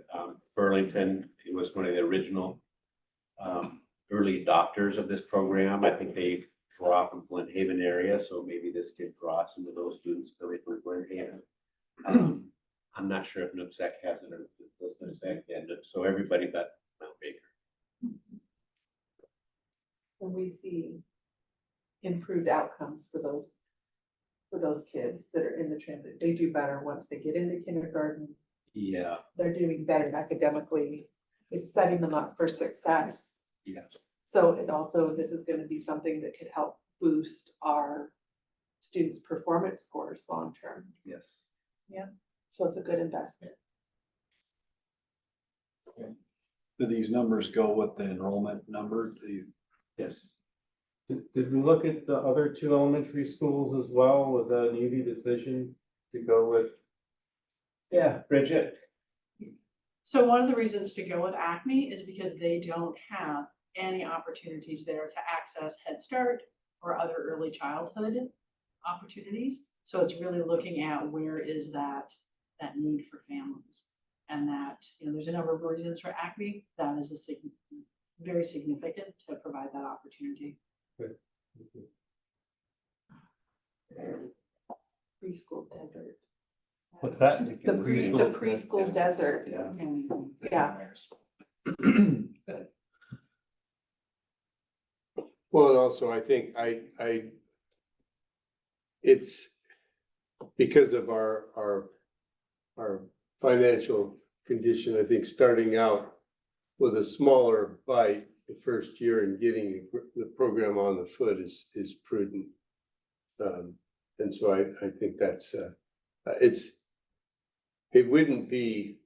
Speaker 4: Burlington, it was one of the original early adopters of this program. I think they draw from Glen Haven area, so maybe this could draw some of those students coming from Glen Haven. I'm not sure if Nooksack has it or does Nooksack, yeah, so everybody but Mount Baker.
Speaker 7: When we see improved outcomes for those kids that are in the transit, they do better once they get into kindergarten.
Speaker 4: Yeah,
Speaker 7: They're doing better academically. It's setting them up for success.
Speaker 4: yeah.
Speaker 7: So it also, this is gonna be something that could help boost our students' performance scores long-term.
Speaker 4: Yes.
Speaker 7: So it's a good investment.
Speaker 11: Do these numbers go with the enrollment number?
Speaker 4: Yes.
Speaker 10: Did we look at the other two elementary schools as well? Was that an easy decision to go with?
Speaker 4: Yeah, Bridget.
Speaker 12: So one of the reasons to go with Acme is because they don't have any opportunities there to access Head Start or other early childhood opportunities. So it's really looking at where is that need for families. And that, there's a number of reasons for acne, that is very significant to provide that opportunity.
Speaker 7: Preschool desert.
Speaker 3: What's that?
Speaker 7: The preschool desert. Yeah.
Speaker 2: Well, and also I think it's because of our financial condition, I think starting out with a smaller bite the first year and getting the program on the foot is prudent. And so I think that's, it wouldn't be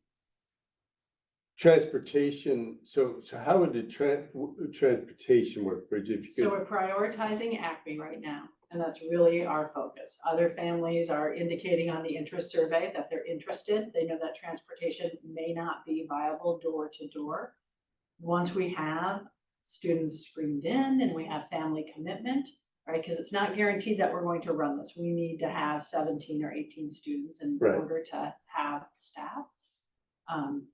Speaker 2: transportation. So how would the transportation work, Bridget? If you
Speaker 12: So
Speaker 2: could-
Speaker 12: we're prioritizing acne right now, and that's really our focus. Other families are indicating on the interest survey that they're interested. They know that transportation may not be viable door to door. Once we have students screened in and we have family commitment, right? Because it's not guaranteed that we're going to run this. We need to have 17 or 18 students in
Speaker 2: Right.
Speaker 12: order to have staff.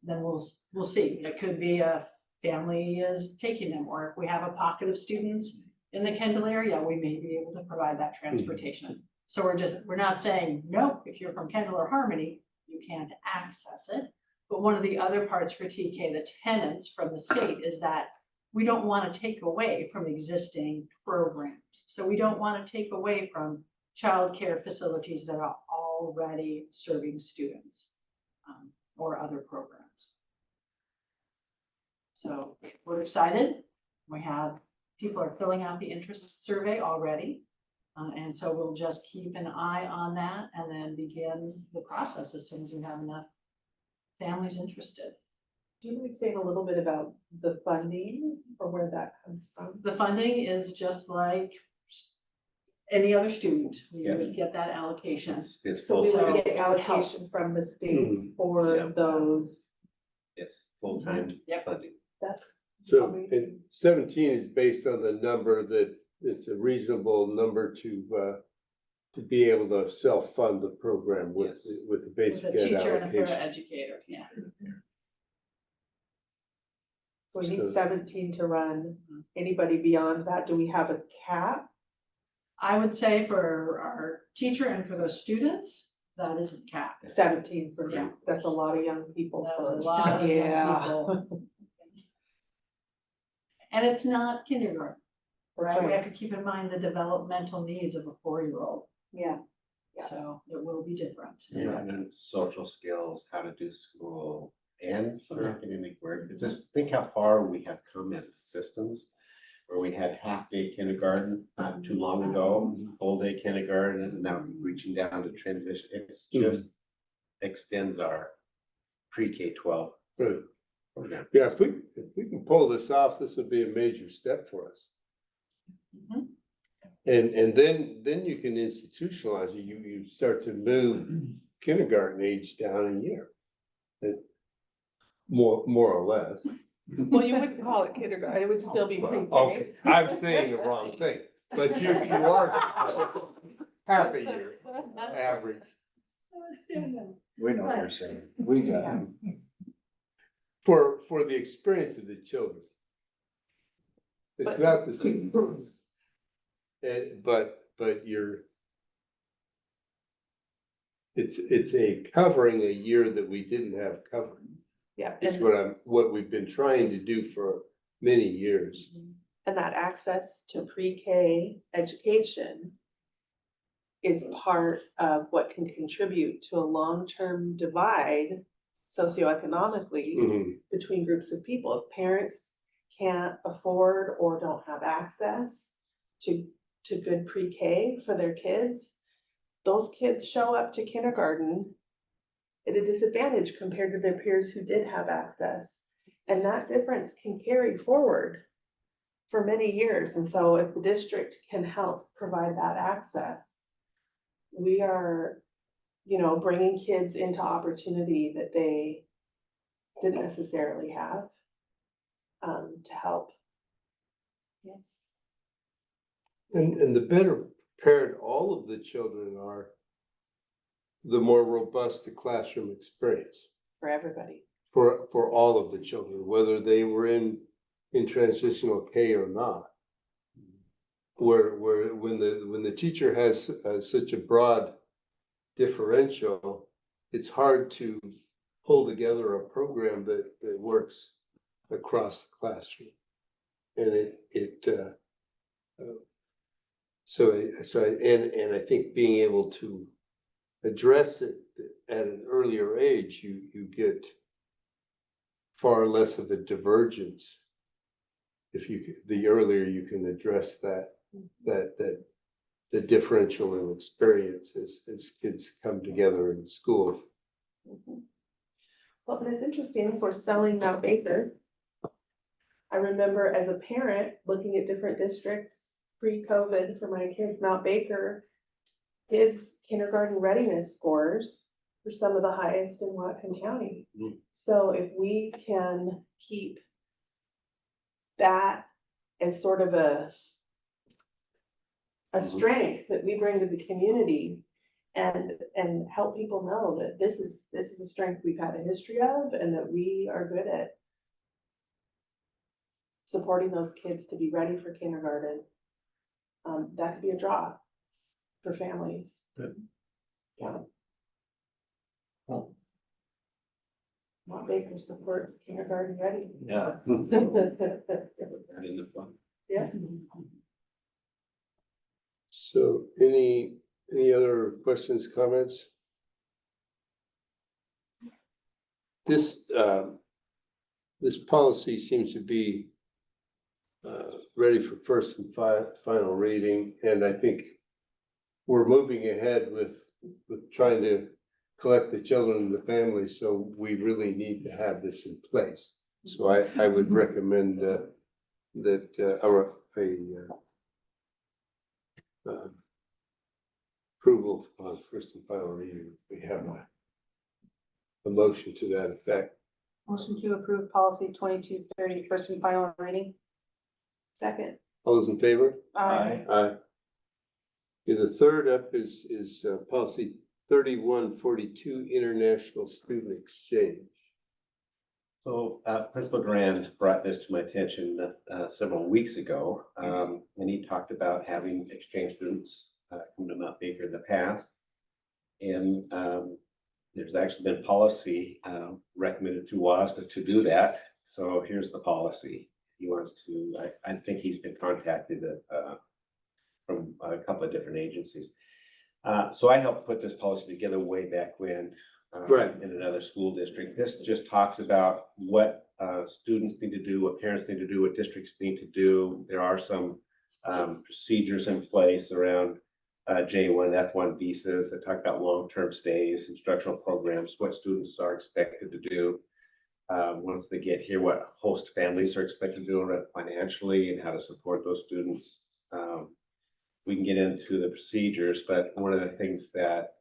Speaker 12: Then we'll see. It could be a family is taking them, or if we have a pocket of students in the Kendall area, we may be able to provide that transportation. So we're not saying, nope, if you're from Kendall or Harmony, you can't access it. But one of the other parts for TK, the tenants from the state, is that we don't want to take away from existing programs. So we don't want to take away from childcare facilities that are already serving students or other programs. So we're excited. We have, people are filling out the interest survey already. And so we'll just keep an eye on that and then begin the process as soon as we have enough families interested.
Speaker 7: Do you mind saying a little bit about the funding or where that comes from?
Speaker 12: The funding is just like any other student. We would get that allocation.
Speaker 4: It's
Speaker 7: So
Speaker 4: full,
Speaker 7: we
Speaker 12: So-
Speaker 7: would get allocation from the state for
Speaker 4: Yeah.
Speaker 7: those,
Speaker 4: it's full-time
Speaker 12: Yep.
Speaker 4: funding.
Speaker 7: that's.
Speaker 2: So,
Speaker 7: amazing.
Speaker 2: and 17 is based on the number that it's a reasonable number to be able to self-fund the program with,
Speaker 4: Yes.
Speaker 2: with the
Speaker 12: With
Speaker 2: basic
Speaker 12: a
Speaker 2: ed
Speaker 12: teacher and a
Speaker 2: allocation.
Speaker 12: paraeducator, yeah.
Speaker 7: So we need
Speaker 2: So-
Speaker 7: 17 to run. Anybody beyond that, do we have a cap?
Speaker 12: I would say for our teacher and for those students, that isn't capped.
Speaker 7: 17 for,
Speaker 12: Yeah.
Speaker 7: that's a lot of young people.
Speaker 12: That's a
Speaker 7: for-
Speaker 12: lot of young
Speaker 7: Yeah.
Speaker 12: people. And it's not kindergarten, right? We have to keep in mind the developmental needs of a 4-year-old,
Speaker 7: Yeah, Yeah.
Speaker 12: so it will be different.
Speaker 4: Yeah, and then social skills, how to do school and academic work. Just think how far we have come as systems. Where we had half-day kindergarten not too long ago, full-day kindergarten, and now reaching down to transition. It's just extends our pre-K-12
Speaker 2: Right.
Speaker 4: program.
Speaker 2: Yeah, if we can pull this off, this would be a major step for us.
Speaker 12: Mhm.
Speaker 2: And then you can institutionalize it. You start to move kindergarten age down a year. More or less.
Speaker 7: well, you wouldn't call it kindergarten, it would still be pre-K.
Speaker 2: Okay, I'm saying the wrong thing, but you are half a year average.
Speaker 11: We know what you're saying. We got it.
Speaker 2: For the experience of the children. It's not the same. But it's a covering a year that we didn't have covered.
Speaker 7: Yeah,
Speaker 2: It's
Speaker 7: and
Speaker 2: what we've been trying to do for many years.
Speaker 7: that access to pre-K education is part of what can contribute to a long-term divide socioeconomically
Speaker 2: Mhm.
Speaker 7: between groups of people. If parents can't afford or don't have access to good pre-K for their kids, those kids show up to kindergarten at a disadvantage compared to their peers who did have access. And that difference can carry forward for many years. And so if the district can help provide that access, we are, bringing kids into opportunity that they didn't necessarily have, to help. Yes.
Speaker 2: And the better prepared all of the children are, the more robust the classroom experience.
Speaker 7: for everybody.
Speaker 2: for all of the children, whether they were in transitional K or not. Where when the teacher has such a broad differential, it's hard to pull together a program that works across the classroom. And and I think being able to address it at an earlier age, you get far less of a divergence. If the earlier you can address that the differential in experience as kids come together in school.
Speaker 7: Well, and it's interesting, if we're selling Mount Baker. I remember as a parent, looking at different districts pre-COVID for my kids, Mount Baker. Kids' kindergarten readiness scores were some of the highest in Whatcom County.
Speaker 4: Mm.
Speaker 7: So if we can keep that as sort of a strength that we bring to the community and help people know that this is a strength we've had a history of and that we are good at supporting those kids to be ready for kindergarten. That could be a draw for families.
Speaker 4: Good.
Speaker 7: Yeah. Mount Baker supports kindergarten ready.
Speaker 4: Yeah.
Speaker 7: Yeah.
Speaker 4: In the fun.
Speaker 2: So any other questions, comments? This policy seems to be ready for first and final reading, and I think we're moving ahead with trying to collect the children and the families, so we really need to have this in place. So I would recommend approval on first and final reading. We have a motion to that effect.
Speaker 6: Motion to approve policy 2230, first and final reading.
Speaker 7: Second.
Speaker 2: All those in favor?
Speaker 6: Aye.
Speaker 2: Aye. Okay, the third up is policy 3142, international student exchange.
Speaker 4: So Principal Grand brought this to my attention several weeks ago, and he talked about having exchange students come to Mount Baker in the past. And there's actually been policy recommended to us to do that. So here's the policy. He wants to, I think he's been contacted from a couple of different agencies. So I helped put this policy together way back when
Speaker 2: Right.
Speaker 4: in another school district. This just talks about what students need to do, what parents need to do, what districts need to do. There are some procedures in place around J1, F1 visas that talk about long-term stays, instructional programs, what students are expected to do once they get here, what host families are expected to do financially and how to support those students. We can get into the procedures, but one of the things that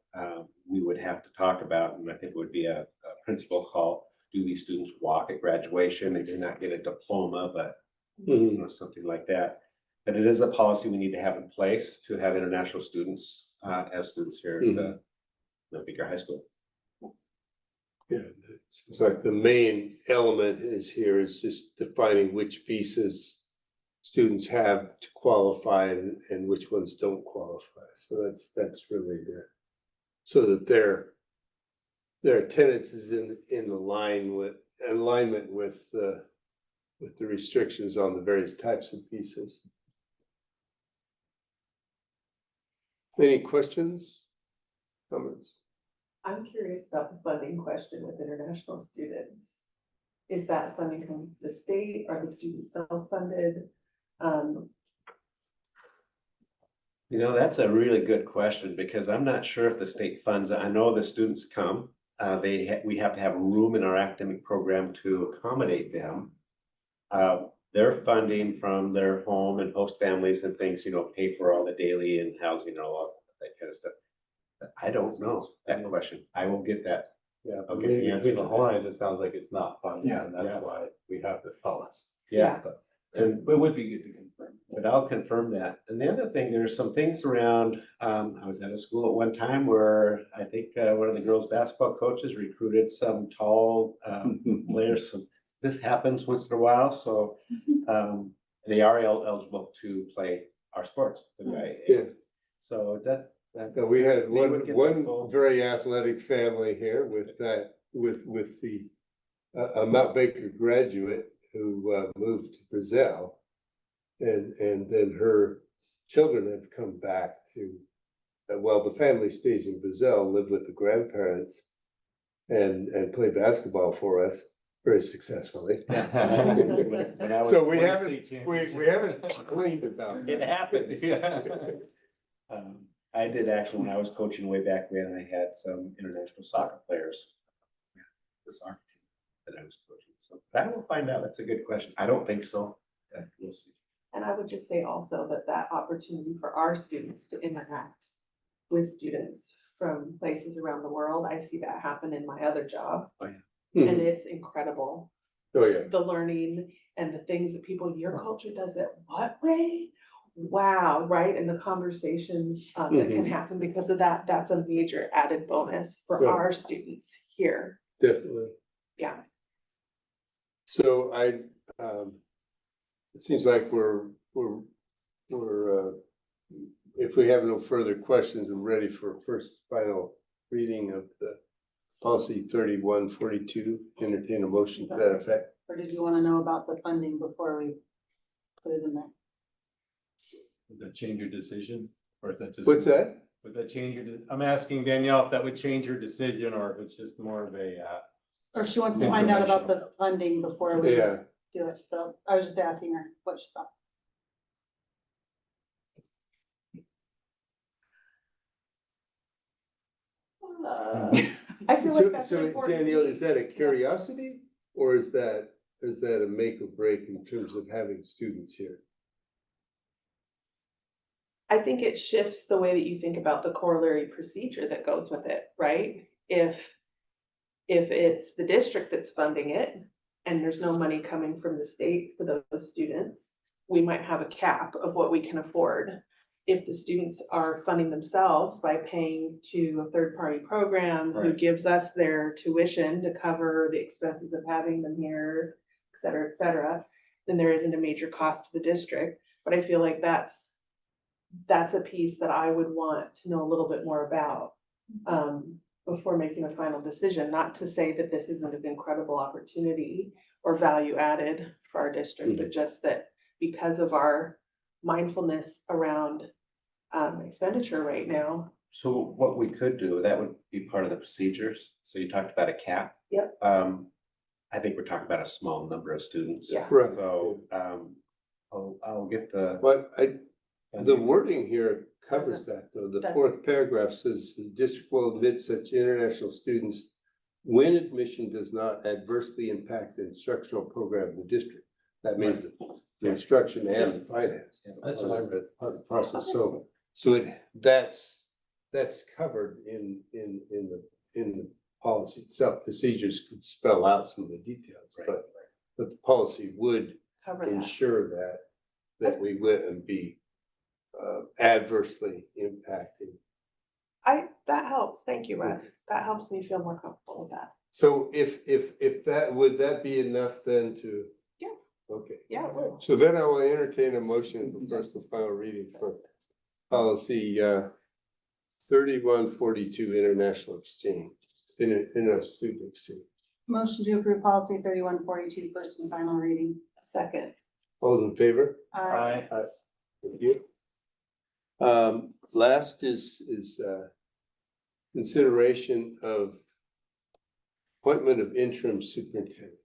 Speaker 4: we would have to talk about, and I think would be a principal call, do these students walk at graduation? They do not get a diploma, but you know, something like that. But it is a policy we need to have in place to have international students as students here at the Mount Baker High School.
Speaker 2: Yeah, it's like the main element is just defining which visas students have to qualify and which ones don't qualify. So that's really there. So that their attendance is in alignment with the restrictions on the various types of visas. Any questions, comments?
Speaker 7: I'm curious about the funding question with international students. Is that funding coming from the state? Are the students self-funded?
Speaker 4: You know, that's a really good question because I'm not sure if the state funds it. I know the students come. We have to have room in our academic program to accommodate them. Their funding from their home and host families and things, you know, pay for all the daily and housing and all of that kind of stuff. But I don't know that question. I will get that.
Speaker 10: Yeah,
Speaker 4: I'll
Speaker 10: but
Speaker 4: get the
Speaker 10: maybe
Speaker 4: answer
Speaker 10: between
Speaker 4: to
Speaker 10: the
Speaker 4: that.
Speaker 10: lines, it sounds like it's not funded,
Speaker 11: Yeah.
Speaker 10: and that's why we have this policy.
Speaker 4: Yeah.
Speaker 10: And it would be good to confirm.
Speaker 3: But I'll confirm that. And the other thing, there's some things around, I was at a school at one time where I think one of the girls' basketball coaches recruited some tall players. So this happens once in a while, so they are eligible to play our sports. Right?
Speaker 2: Yeah.
Speaker 3: So that.
Speaker 2: We had
Speaker 3: they would get the
Speaker 2: one
Speaker 3: full-
Speaker 2: very athletic family here with that, with the a Mount Baker graduate who moved to Brazil. And then her children have come back to, well, the family stays in Brazil, live with the grandparents and play basketball for us very successfully. So we haven't complained about
Speaker 3: It
Speaker 2: that.
Speaker 3: happens, yeah. I did actually, when I was coaching way back then, I had some international soccer players. The soccer team that I was coaching, so I will find out. That's a good question. I don't think so. We'll see.
Speaker 7: And I would just say also that that opportunity for our students to interact with students from places around the world, I see that happen in my other job.
Speaker 3: Oh, yeah.
Speaker 7: And it's incredible,
Speaker 2: Oh, yeah.
Speaker 7: the learning and the things that people, your culture does it what way? Wow, right? And the conversations that can happen because of that, that's a major added bonus for
Speaker 2: Right.
Speaker 7: our students here.
Speaker 2: Definitely.
Speaker 7: Yeah.
Speaker 2: So it seems like we're, if we have no further questions, we're ready for first final reading of the policy 3142. Entertain a motion to that effect.
Speaker 6: Or did you want to know about the funding before we put it in there?
Speaker 10: Would that change your decision, or is that just?
Speaker 2: What's that?
Speaker 10: Would that change your, I'm asking Danielle if that would change your decision, or if it's just more of a,
Speaker 6: Or if she wants to find out about the funding before we
Speaker 2: Yeah.
Speaker 6: do it, so I was just asking her what she thought.
Speaker 7: I feel like that's an
Speaker 2: So
Speaker 7: important
Speaker 2: Danielle, is
Speaker 7: piece.
Speaker 2: that a curiosity or is that a make or break in terms of having students here?
Speaker 7: I think it shifts the way that you think about the corollary procedure that goes with it, right? If it's the district that's funding it and there's no money coming from the state for those students, we might have a cap of what we can afford. If the students are funding themselves by paying to a third-party program who
Speaker 10: Right.
Speaker 7: gives us their tuition to cover the expenses of having them here, et cetera, then there isn't a major cost to the district. But I feel like that's a piece that I would want to know a little bit more about before making a final decision. Not to say that this isn't an incredible opportunity or value added for our district, but just that because of our mindfulness around expenditure right now.
Speaker 4: So what we could do, that would be part of the procedures. So you talked about a cap.
Speaker 7: Yep.
Speaker 4: I think we're talking about a small number of students.
Speaker 7: Yeah.
Speaker 2: Correct.
Speaker 4: So, I'll get the.
Speaker 2: But the wording here covers that though. The
Speaker 7: Does.
Speaker 2: fourth paragraph says the district will admit such international students when admission does not adversely impact the instructional program of the district. That means the instruction and the finance.
Speaker 10: That's what I
Speaker 2: read. Part of the process. So that's covered in the policy itself. Procedures could spell out some of the details, but the policy would
Speaker 7: Cover that.
Speaker 2: ensure that we wouldn't be adversely impacting.
Speaker 7: That helps. Thank you, Russ. That helps me feel more comfortable with that.
Speaker 2: So if that, would that be enough then to?
Speaker 7: Yeah.
Speaker 2: Okay.
Speaker 7: Yeah, it would.
Speaker 2: So then I will entertain a motion for first and final reading for policy 3142 international exchange, in a student exchange.
Speaker 6: Motion to approve policy 3142, first and final reading.
Speaker 7: Second.
Speaker 2: All those in favor?
Speaker 10: Aye.
Speaker 2: Thank you. Last is consideration of appointment of interim superintendent.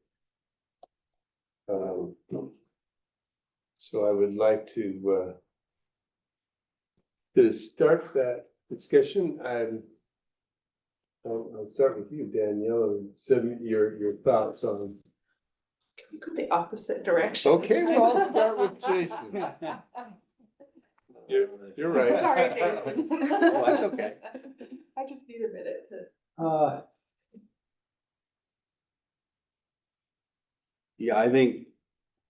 Speaker 2: So I would like to start that discussion. I'll start with you, Danielle, and send your thoughts on.
Speaker 7: We go the opposite direction.
Speaker 2: Okay, well, I'll start with Jason. You're right.
Speaker 7: Sorry, Jason.
Speaker 2: Well, that's okay.
Speaker 7: I just need a minute to.
Speaker 11: Yeah, I think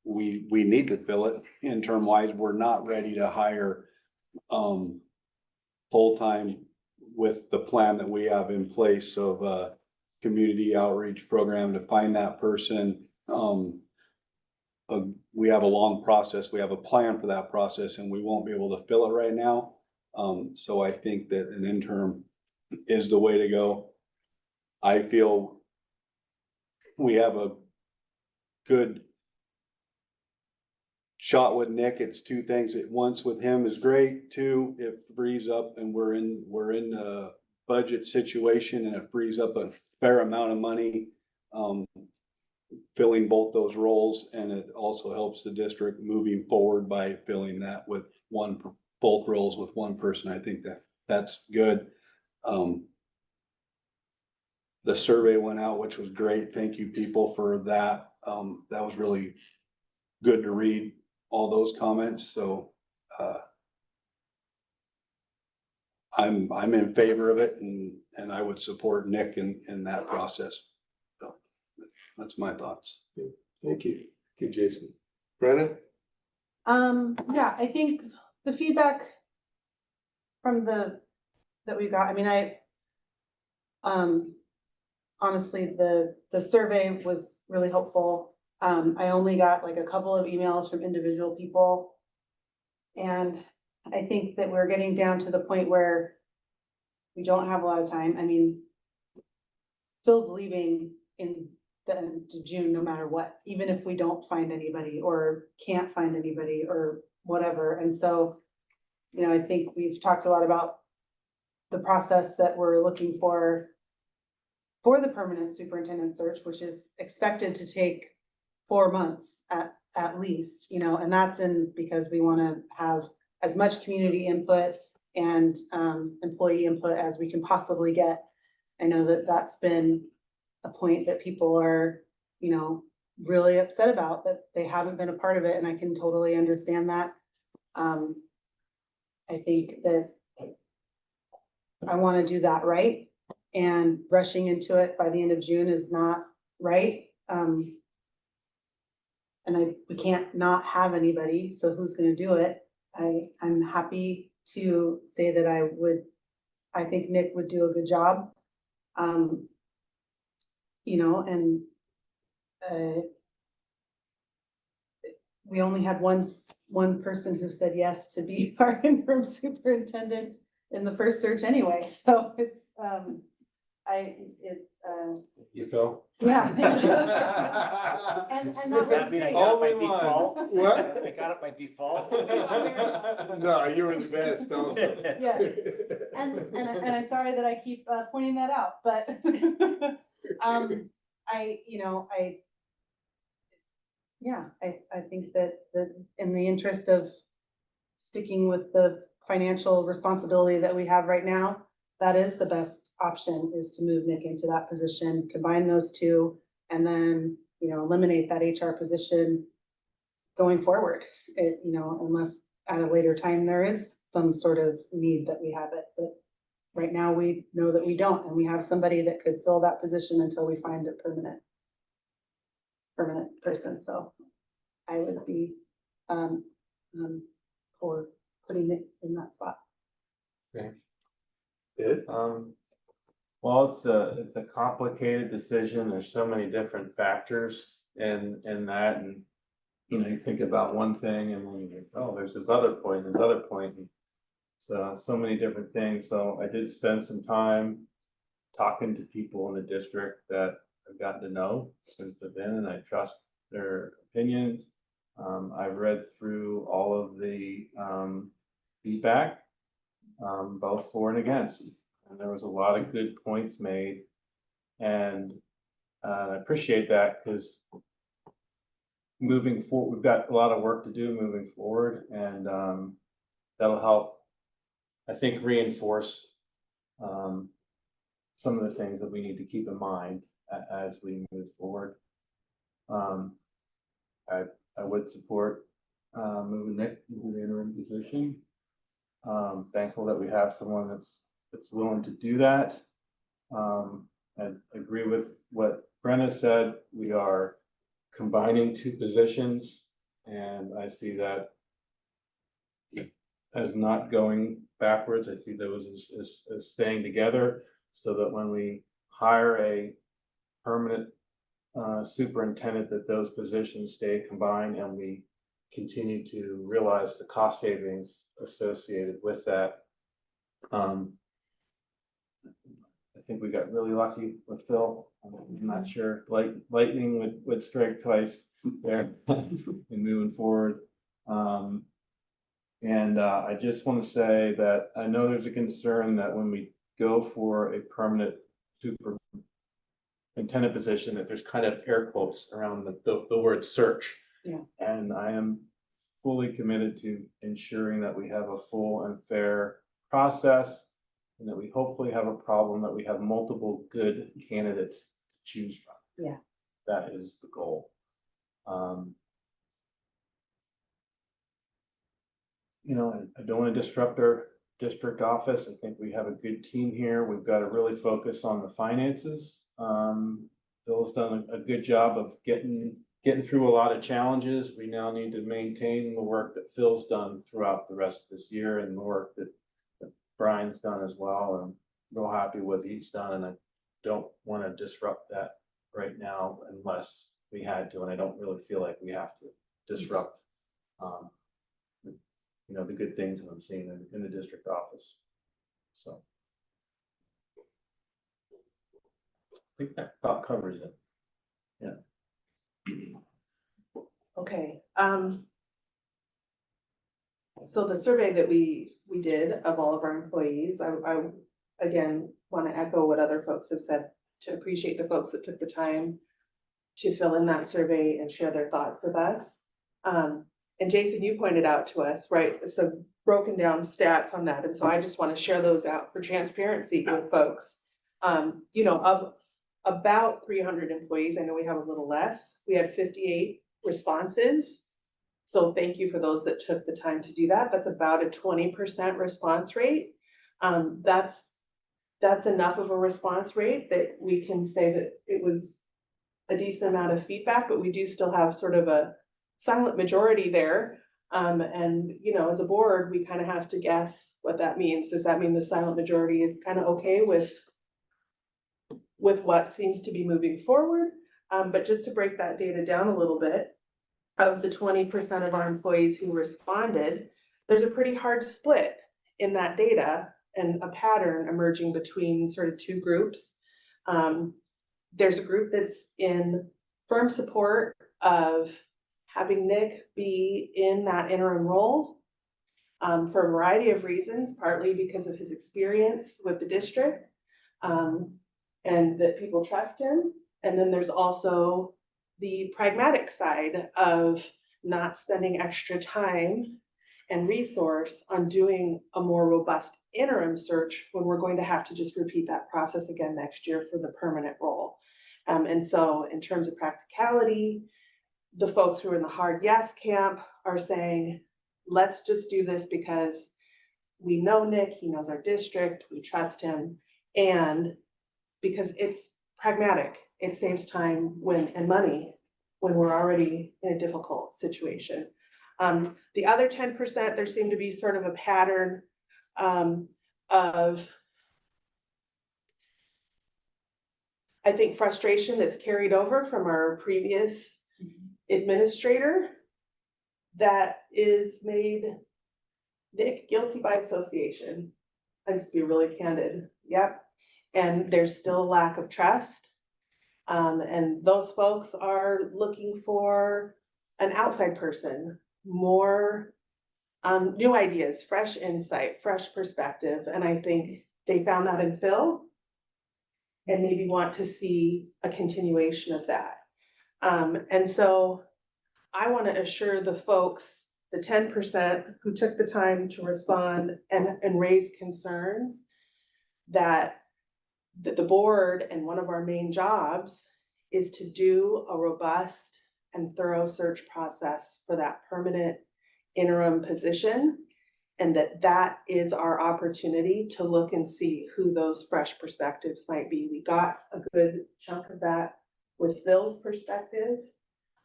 Speaker 11: we need to fill it interim wise. We're not ready to hire, full-time with the plan that we have in place of a community outreach program to find that person. We have a long process. We have a plan for that process and we won't be able to fill it right now. So I think that an interim is the way to go. I feel we have a good shot with Nick. It's two things at once with him is great. Two, it frees up and we're in a budget situation and it frees up a fair amount of money. Filling both those roles, and it also helps the district moving forward by filling that with both roles with one person. I think that's good. The survey went out, which was great. Thank you people for that. That was really good to read all those comments. So I'm in favor of it and I would support Nick in that process. So that's my thoughts.
Speaker 2: Thank you. Thank you, Jason. Brenna?
Speaker 6: Yeah, I think the feedback from that we got, I mean, honestly, the survey was really helpful. I only got like a couple of emails from individual people. And I think that we're getting down to the point where we don't have a lot of time. I mean, Phil's leaving in the end of June, no matter what, even if we don't find anybody or can't find anybody or whatever. And so, you know, I think we've talked a lot about the process that we're looking for the permanent superintendent search, which is expected to take 4 months at least, you know, and that's because we want to have as much community input and employee input as we can possibly get. I know that that's been a point that people are, you know, really upset about, that they haven't been a part of it, and I can totally understand that. I think that I want to do that right, and rushing into it by the end of June is not right. And we can't not have anybody, so who's gonna do it? I'm happy to say that I think Nick would do a good job. You know, and we only had one person who said yes to be our interim superintendent in the first search anyway, so it's,
Speaker 3: You feel?
Speaker 6: yeah. And
Speaker 3: Does
Speaker 6: that
Speaker 3: that
Speaker 6: was
Speaker 3: mean I
Speaker 6: great.
Speaker 3: got it by
Speaker 2: Only one.
Speaker 3: default?
Speaker 2: What?
Speaker 3: I got it by default?
Speaker 2: No, you were the best also.
Speaker 6: Yeah. And I'm sorry that I keep pointing that out, but I think that in the interest of sticking with the financial responsibility that we have right now, that is the best option, is to move Nick into that position, combine those two, and then, you know, eliminate that HR position going forward. Unless at a later time there is some sort of need that we have it, but right now we know that we don't, and we have somebody that could fill that position until we find a permanent person. So I would be for putting it in that spot.
Speaker 2: Ed?
Speaker 10: Well, it's a complicated decision. There's so many different factors in that, and you know, you think about one thing and then you think, oh, there's this other point, and so many different things. So I did spend some time talking to people in the district that I've gotten to know since they've been, and I trust their opinions. I've read through all of the feedback, both for and against. And there was a lot of good points made, and I appreciate that, because moving forward, we've got a lot of work to do moving forward, and that'll help, I think, reinforce some of the things that we need to keep in mind as we move forward. I would support moving Nick into the interim position. Thankful that we have someone that's willing to do that. I agree with what Brenna said. We are combining two positions And I see that as not going backwards. I see those as staying together, so that when we hire a permanent superintendent, that those positions stay combined and we continue to realize the cost savings associated with that. I think we got really lucky with Phil. I'm not sure, lightning would strike twice there in moving forward. I just want to say that I know there's a concern that when we go for a permanent superintendent position, that there's kind of air quotes around the word search.
Speaker 6: Yeah.
Speaker 10: And I am fully committed to ensuring that we have a full and fair process, and that we hopefully have a problem that we have multiple good candidates to choose from.
Speaker 6: Yeah.
Speaker 10: That is the goal. I don't want to disrupt our district office. I think we have a good team here. We've got to really focus on the finances. Phil's done a good job of getting through a lot of challenges. We now need to maintain the work that Phil's done throughout the rest of this year, and the work that Brian's done as well. I'm real happy with what he's done, and I don't want to disrupt that right now unless we had to, and I don't really feel like we have to disrupt the good things that I'm seeing in the district office. So I think that about covers it. Yeah.
Speaker 7: Okay, so the survey that we did of all of our employees, I again want to echo what other folks have said, to appreciate the folks that took the time to fill in that survey and share their thoughts with us. And Jason, you pointed out to us, right, some broken down stats on that, and so I just want to share those out for transparency with folks. Of about 300 employees, I know we have a little less, we had 58 responses. So thank you for those that took the time to do that. That's about a 20% response rate. That's enough of a response rate that we can say that it was a decent amount of feedback, but we do still have sort of a silent majority there. As a board, we kind of have to guess what that means. Does that mean the silent majority is kind of okay with what seems to be moving forward? But just to break that data down a little bit, of the 20% of our employees who responded, there's a pretty hard split in that data and a pattern emerging between sort of two groups. There's a group that's in firm support of having Nick be in that interim role for a variety of reasons, partly because of his experience with the district and that people trust him. And then there's also the pragmatic side of not spending extra time and resource on doing a more robust interim search when we're going to have to just repeat that process again next year for the permanent role. And so in terms of practicality, the folks who are in the hard yes camp are saying, let's just do this because we know Nick, he knows our district, we trust him, and because it's pragmatic. It saves time and money when we're already in a difficult situation. The other 10%, there seemed to be sort of a pattern of, I think, frustration that's carried over from our previous administrator that is made Nick guilty by association. I just be really candid. Yep. And there's still a lack of trust. And those folks are looking for an outside person, more new ideas, fresh insight, fresh perspective. And I think they found that in Phil and maybe want to see a continuation of that. And so I want to assure the folks, the 10% who took the time to respond and raise concerns, that the board and one of our main jobs is to do a robust and thorough search process for that permanent interim position, and that is our opportunity to look and see who those fresh perspectives might be. We got a good chunk of that with Phil's perspective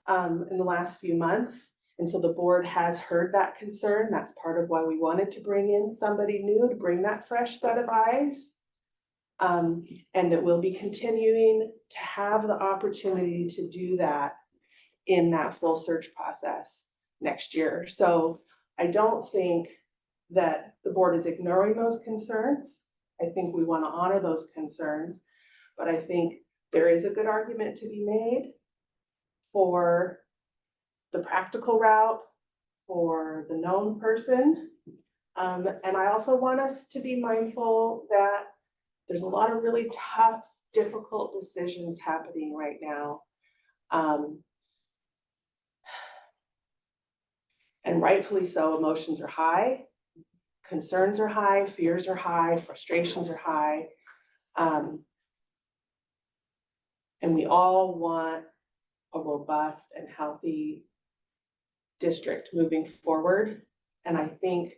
Speaker 7: in the last few months, And so the board has heard that concern. That's part of why we wanted to bring in somebody new to bring that fresh set of eyes. And that we'll be continuing to have the opportunity to do that in that full search process next year. So I don't think that the board is ignoring those concerns. I think we want to honor those concerns, but I think there is a good argument to be made for the practical route, for the known person. And I also want us to be mindful that there's a lot of really tough, difficult decisions happening right now. And rightfully so, emotions are high, concerns are high, fears are high, frustrations are high. And we all want a robust and healthy district moving forward. And I think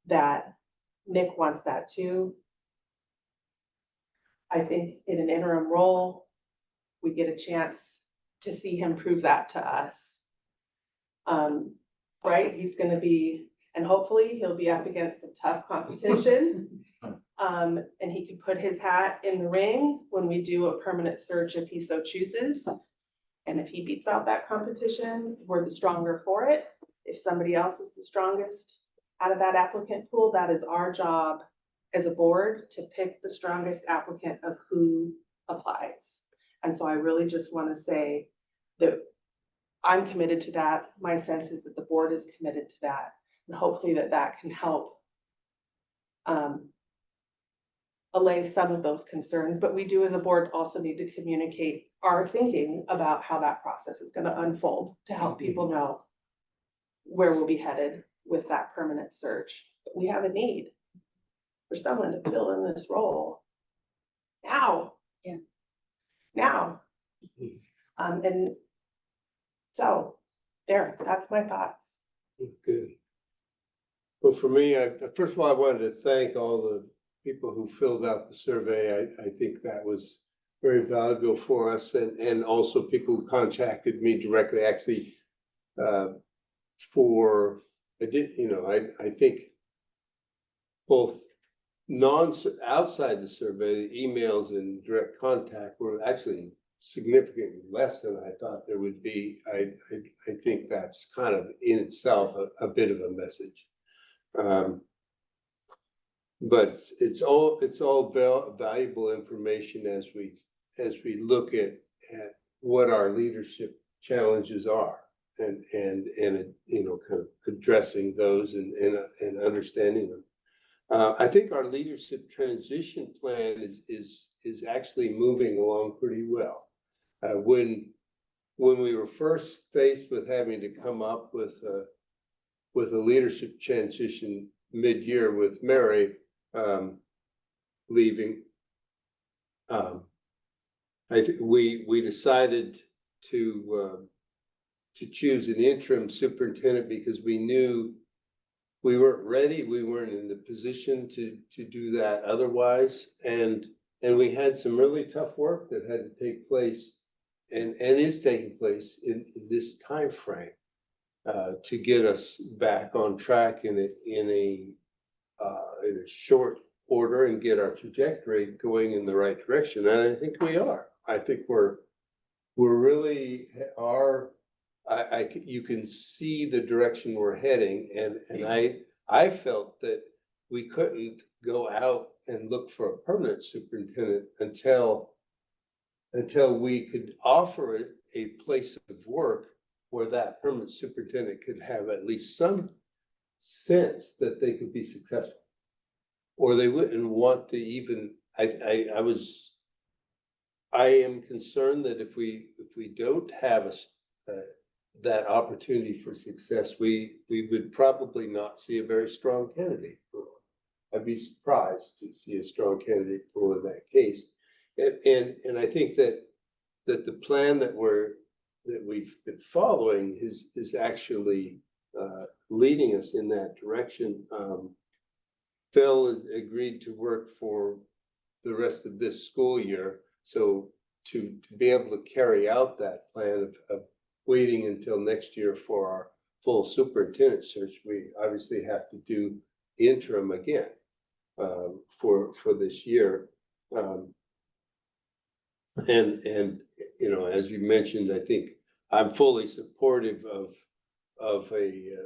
Speaker 7: that Nick wants that too. I think in an interim role, we get a chance to see him prove that to us. Right, he's gonna be, and hopefully he'll be up against some tough competition. And he can put his hat in the ring when we do a permanent search if he so chooses. And if he beats out that competition, we're the stronger for it. If somebody else is the strongest out of that applicant pool, that is our job as a board to pick the strongest applicant of who applies. And so I really just want to say that I'm committed to that. My sense is that the board is committed to that. And hopefully that can help allay some of those concerns. But we do as a board also need to communicate our thinking about how that process is going to unfold to help people know where we'll be headed with that permanent search. But we have a need for someone to fill in this role now.
Speaker 8: Yeah.
Speaker 7: Now. And so there, that's my thoughts.
Speaker 2: Good. Well, for me, first of all, I wanted to thank all the people who filled out the survey. I think that was very valuable for us, and also people who contacted me directly, actually, I think both outside the survey, the emails and direct contact were actually significantly less than I thought there would be. I think that's kind of in itself a bit of a message. But it's all valuable information as we look at what our leadership challenges are and kind of addressing those and understanding them. I think our leadership transition plan is actually moving along pretty well. When we were first faced with having to come up with a leadership transition mid-year with Mary leaving, I think we decided to choose an interim superintendent because we knew we weren't ready. We weren't in the position to do that otherwise, and we had some really tough work that had to take place and is taking place in this time frame to get us back on track in a short order and get our trajectory going in the right direction. And I think we are. I think we're really you can see the direction we're heading, and I felt that we couldn't go out and look for a permanent superintendent until we could offer a place of work where that permanent superintendent could have at least some sense that they could be successful, or they wouldn't want to even. I am concerned that if we don't have that opportunity for success, we would probably not see a very strong candidate pool. I'd be surprised to see a strong candidate pool in that case. And I think that the plan that we've been following is actually leading us in that direction. Phil has agreed to work for the rest of this school year, so to be able to carry out that plan of waiting until next year for full superintendent search, we obviously have to do interim again for this year. And, you know, as you mentioned, I think I'm fully supportive of a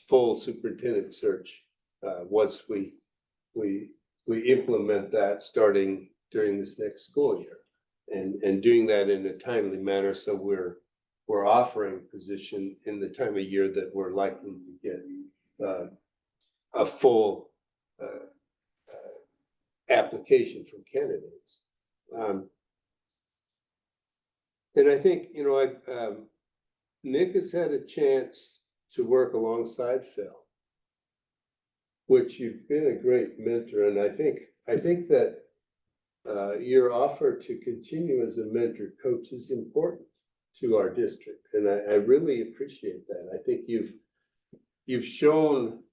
Speaker 2: full superintendent search once we implement that starting during this next school year. And doing that in a timely manner, so we're offering position in the time of year that we're likely to get a full application from candidates. And I think, you know, Nick has had a chance to work alongside Phil, which you've been a great mentor, and I think that your offer to continue as a mentor coach is important to our district, and I really appreciate that. I think you've shown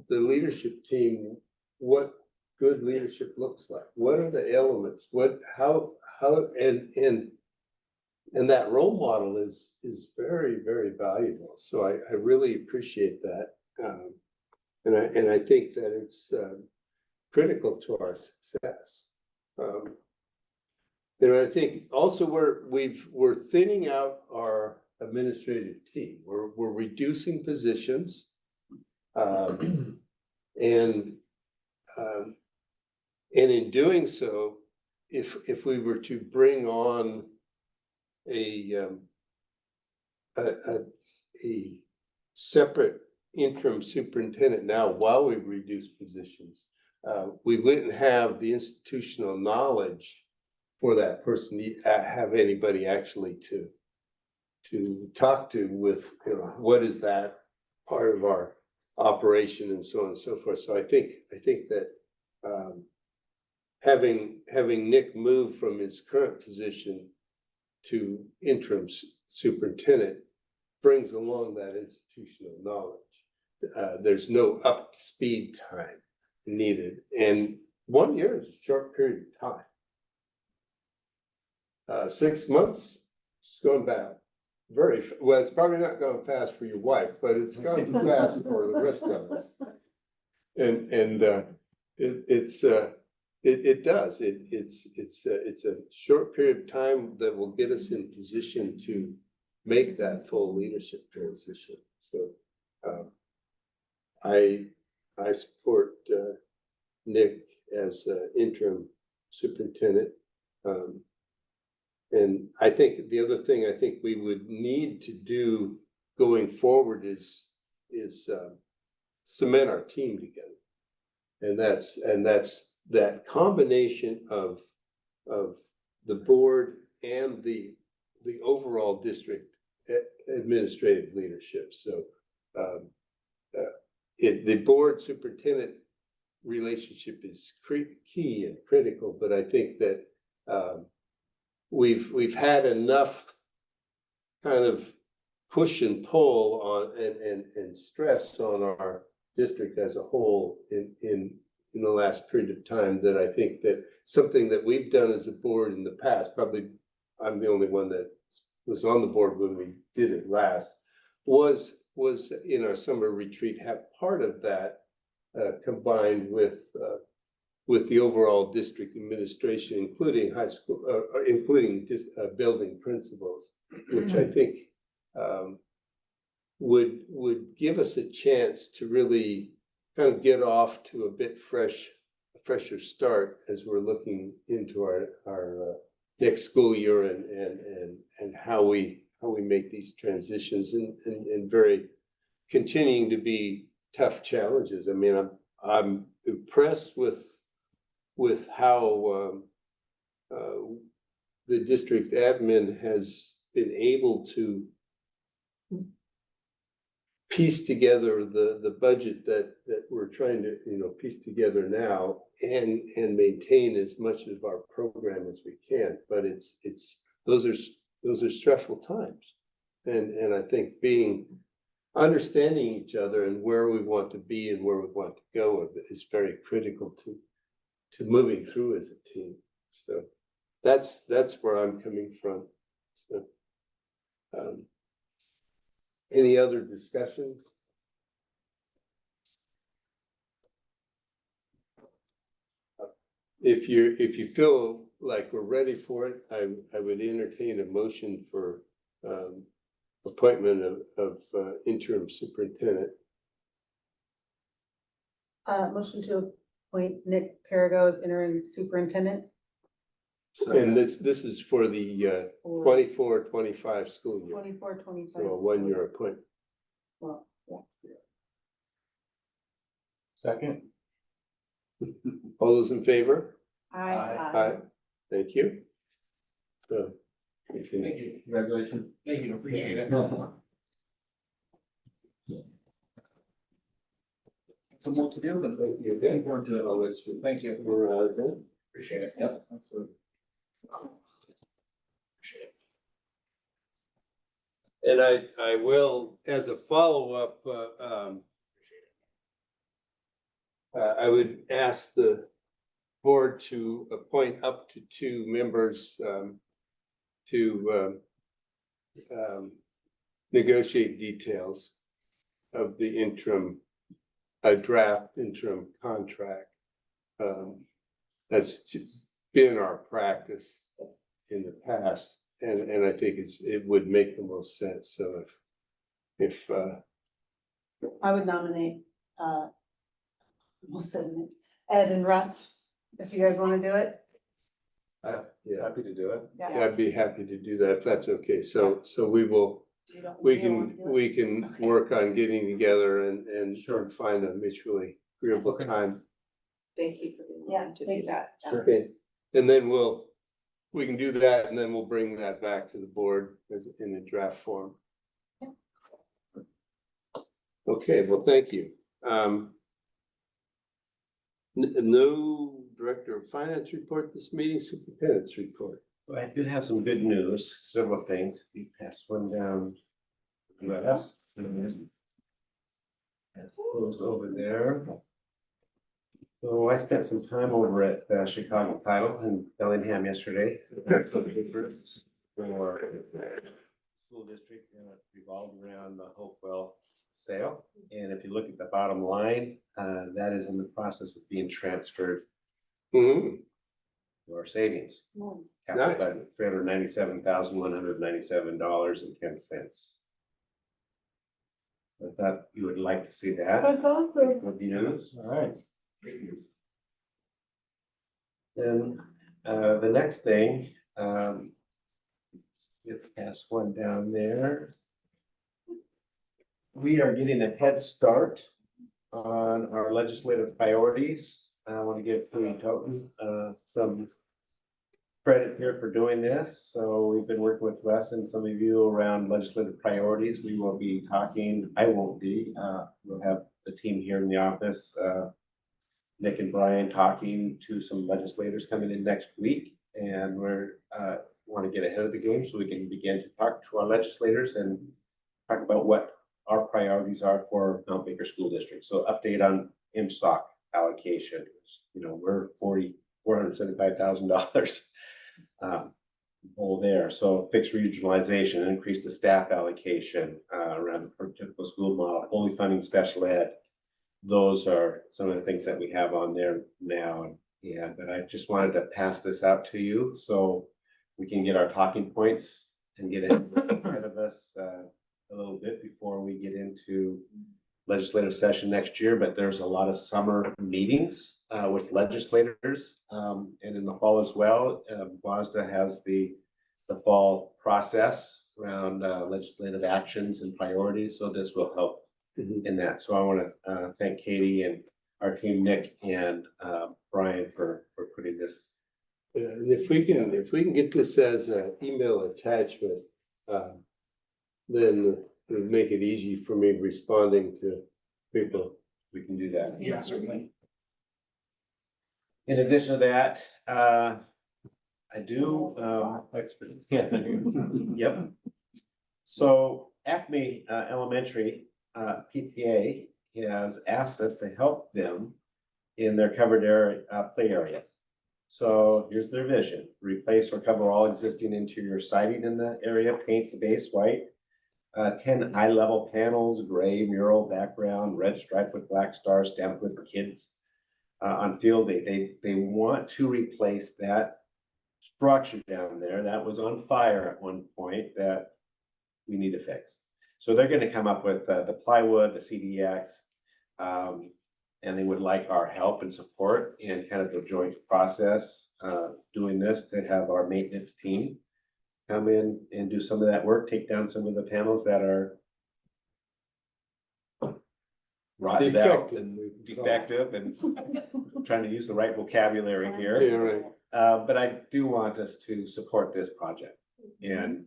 Speaker 2: the leadership team what good leadership looks like. What are the elements? And that role model is very, very valuable. So I really appreciate that. And I think that it's critical to our success. You know, I think also we're thinning out our administrative team. We're reducing positions. And in doing so, if we were to bring on a separate interim superintendent now while we reduce positions, we wouldn't have the institutional knowledge for that person to have anybody actually to talk to with, you know, what is that part of our operation and so on and so forth. So I think that having Nick move from his current position to interim superintendent brings along that institutional knowledge. There's no up to speed time needed, and 1 year is a short period of time. 6 months, it's going back very well. It's probably not going fast for your wife, but it's going fast for the rest of us. And it does. It's a short period of time that will get us in position to make that full leadership transition. So I support Nick as interim superintendent. And I think the other thing I think we would need to do going forward is cement our team together. And that's that combination of the board and the overall district administrative leadership. So the board superintendent relationship is key and critical, but I think that we've had enough kind of push and pull on and stress on our district as a whole in the last period of time that I think that something that we've done as a board in the past, probably I'm the only one that was on the board when we did it last, was in our summer retreat, have part of that combined with the overall district administration, including high school, including just building principals, which I think would give us a chance to really kind of get off to a bit fresher start as we're looking into our next school year and how we make these transitions and very continuing to be tough challenges. I mean, I'm impressed with how the district admin has been able to piece together the budget that we're trying to, you know, piece together now and maintain as much of our program as we can. But those are stressful times. And I think understanding each other and where we want to be and where we want to go is very critical to moving through as a team. So that's where I'm coming from. So Any other discussions? If you feel like we're ready for it, I would entertain a motion for appointment of interim superintendent.
Speaker 6: Motion to appoint Nick Perigo as interim superintendent.
Speaker 2: And this is for the 24-25 school year,
Speaker 6: 24-25.
Speaker 2: so a 1-year appointment.
Speaker 6: Well, yeah.
Speaker 10: Second.
Speaker 2: All those in favor?
Speaker 6: Aye.
Speaker 2: Thank you. So. we can-
Speaker 3: Thank you, congratulations. Thank you, appreciate it. Some more to do, but looking forward to it always. Thank you.
Speaker 2: We're done.
Speaker 3: Appreciate it. Yep.
Speaker 2: Absolutely. And I will, as a follow-up, I would ask the board to appoint up to 2 members to negotiate details of the interim, a draft interim contract. That's just been our practice in the past, and I think it would make the most sense. So if
Speaker 6: I would nominate, we'll send it, Ed and Russ, if you guys want to do it.
Speaker 2: yeah,
Speaker 3: Happy to do it.
Speaker 6: Yeah.
Speaker 2: I'd be happy to do that if that's okay. So we will,
Speaker 6: You don't-
Speaker 2: we
Speaker 6: you don't wanna
Speaker 2: can,
Speaker 6: do it?
Speaker 2: we can
Speaker 6: Okay.
Speaker 2: work on getting together and sort of find a mutually agreeable time.
Speaker 6: Thank you for being willing to do that.
Speaker 2: Okay, and then we can do that, and then we'll bring that back to the board as in a draft form. Okay, well, thank you. No director of finance report this meeting, superintendent's report.
Speaker 4: Well, I do have some good news, several things. You pass one down. Pass those over there. So I spent some time over at Chicago Title in Bellingham yesterday. For school district, and it revolved around the Hopewell sale. And if you look at the bottom line, that is in the process of being transferred
Speaker 2: Mhm.
Speaker 4: to our savings.
Speaker 6: Nice.
Speaker 4: Capital budget, $397,197.10. I thought you would like to see that.
Speaker 1: That's awesome.
Speaker 4: Would be news.
Speaker 10: All right.
Speaker 4: Then, the next thing, get past one down there. We are getting a head start on our legislative priorities. I want to give Clea Toten, some credit here for doing this. So we've been working with Wes and some of you around legislative priorities. We will be talking, I won't be, we'll have the team here in the office, Nick and Brian talking to some legislators coming in next week. And we're, want to get ahead of the game so we can begin to talk to our legislators and talk about what our priorities are for Mount Baker School District. So update on M-stock allocation. You know, we're $475,000 hole there. So fixed regionalization, increase the staff allocation around the typical school model, fully funding special ed. Those are some of the things that we have on there now. Yeah, but I just wanted to pass this out to you so we can get our talking points and get ahead of us a little bit before we get into legislative session next year. But there's a lot of summer meetings with legislators and in the fall as well. WASDA has the fall process around legislative actions and priorities. So this will help in that. So I want to thank Katie and our team, Nick and Brian for putting this.
Speaker 2: And if we can get this as an email attachment, then it would make it easy for me responding to people.
Speaker 4: We can do that.
Speaker 12: Yeah, certainly.
Speaker 4: In addition to that, I do, yep. So Acme Elementary PTA has asked us to help them in their covered area, play areas. So here's their vision: replace or cover all existing interior siding in the area, paint the base white, 10 eye-level panels, gray mural background, red stripe with black stars stamped with kids on field day. They want to replace that structure down there that was on fire at one point that we need to fix. So they're gonna come up with the plywood, the CDX, and they would like our help and support in kind of the joint process, doing this, to have our maintenance team come in and do some of that work, take down some of the panels that are rotted out
Speaker 2: Defective.
Speaker 4: and defective, and trying to use the right vocabulary here.
Speaker 2: Yeah, right.
Speaker 4: But I do want us to support this project and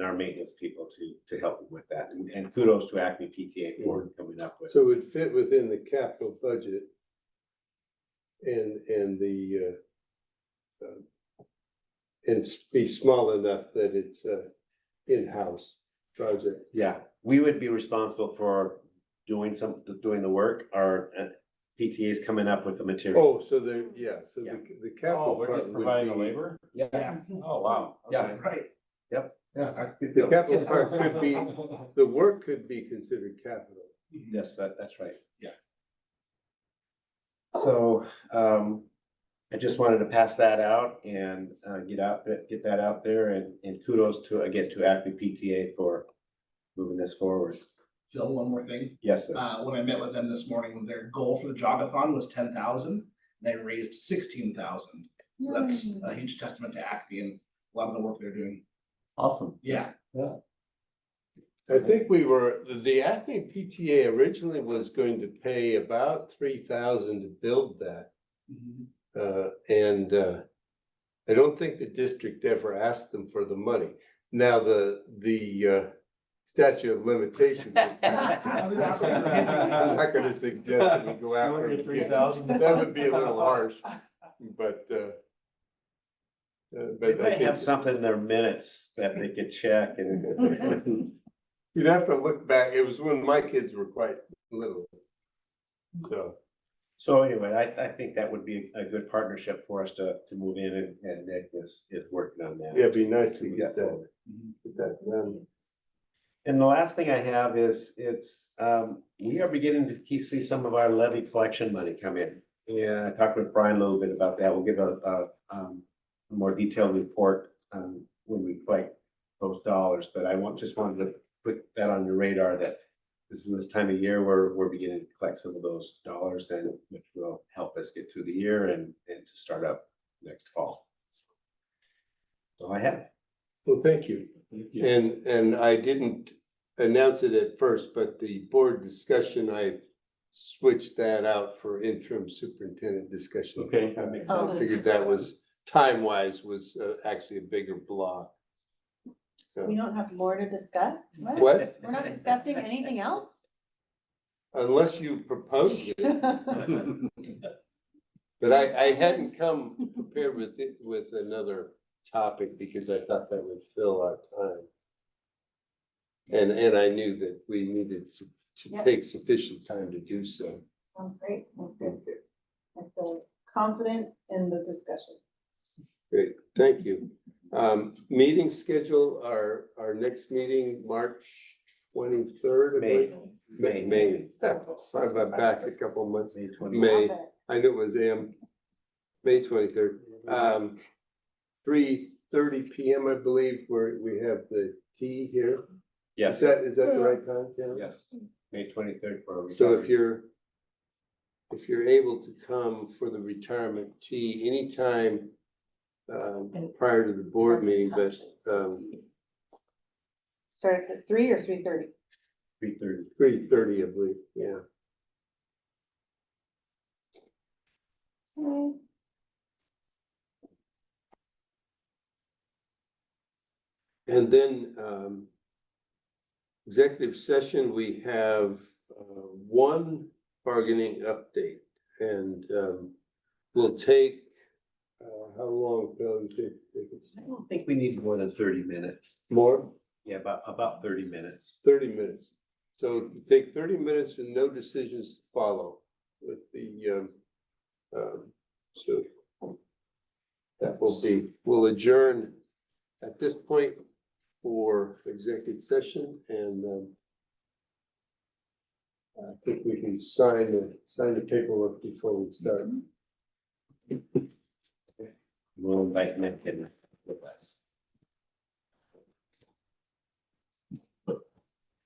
Speaker 4: our maintenance people to help with that. And kudos to Acme PTA for coming up with.
Speaker 2: So it would fit within the capital budget and be small enough that it's a in-house project.
Speaker 4: Yeah, we would be responsible for doing the work. Our PTA is coming up with the material.
Speaker 2: Oh, so the
Speaker 10: Oh,
Speaker 2: capital
Speaker 10: we're
Speaker 2: part
Speaker 10: just
Speaker 2: would
Speaker 10: providing the
Speaker 2: be,
Speaker 10: labor?
Speaker 4: Yeah.
Speaker 10: Oh, wow.
Speaker 4: Yeah,
Speaker 10: Okay.
Speaker 4: right. Yep. Yeah.
Speaker 2: the capital part could be, the work could be considered capital.
Speaker 4: Yes, that's right, yeah. So, I just wanted to pass that out and, get that out there, and kudos to, again, to Acme PTA for moving this forward.
Speaker 13: Phil, one more thing.
Speaker 4: Yes, sir.
Speaker 13: When I met with them this morning, their goal for the jogathon was 10,000. They raised 16,000. So that's a huge testament to Acme and a lot of the work they're doing.
Speaker 10: Awesome.
Speaker 13: Yeah.
Speaker 2: I think the Acme PTA originally was going to pay about 3,000 to build that. And I don't think the district ever asked them for the money. Now, the statute of limitations. I'm not gonna suggest that we go after it.
Speaker 10: 3,000?
Speaker 2: That would be a little harsh, but
Speaker 4: They
Speaker 2: I
Speaker 4: might have
Speaker 2: think
Speaker 4: something in their minutes that they could check and.
Speaker 2: you'd have to look back. It was when my kids were quite little.
Speaker 4: So anyway, I think that would be a good partnership for us to move in, and Nick is working on that.
Speaker 2: Yeah, it'd be nice to get that done.
Speaker 4: And the last thing I have is, we are beginning to see some of our levy collection money come in. Yeah, I talked with Brian a little bit about that. We'll give a more detailed report, when we collect those dollars, but just wanted to put that on your radar, that this is the time of year where we're beginning to collect some of those dollars, and which will help us get through the year and to start up next fall. So I have.
Speaker 2: Well, thank you. And I didn't announce it at first, but the board discussion, I switched that out for interim superintendent discussion.
Speaker 10: Okay.
Speaker 2: I figured that was, time-wise, was actually a bigger block.
Speaker 6: We don't have more to discuss?
Speaker 2: What?
Speaker 6: We're not discussing anything else?
Speaker 2: Unless you proposed it. But I hadn't come prepared with another topic because I thought that would fill our time. And I knew that we needed to take sufficient time to do so.
Speaker 6: Sounds great, that's good. I feel confident in the discussion.
Speaker 2: Great, thank you. Meeting schedule, our next meeting, March 23rd. May. I'm back a couple of months. May. I knew it was May 23rd. 3:30 PM, I believe, where we have the tea here.
Speaker 4: Yes.
Speaker 2: Is that the right time, Ken?
Speaker 4: Yes, May 23rd for.
Speaker 2: So if you're able to come for the retirement tea anytime prior to the board meeting, but
Speaker 6: Starts at 3 or 3:30?
Speaker 4: 3:30.
Speaker 2: 3:30, I believe, yeah. And then executive session, we have one bargaining update, and we'll take, how long, Phil, you think it's
Speaker 4: I don't think we need more than 30 minutes.
Speaker 2: more?
Speaker 4: Yeah, about 30 minutes.
Speaker 2: 30 minutes. So take 30 minutes and no decisions to follow with the, so that will be, we'll adjourn at this point. for executive session and I think we can sign the paperwork before we start.
Speaker 4: We'll invite Nick in.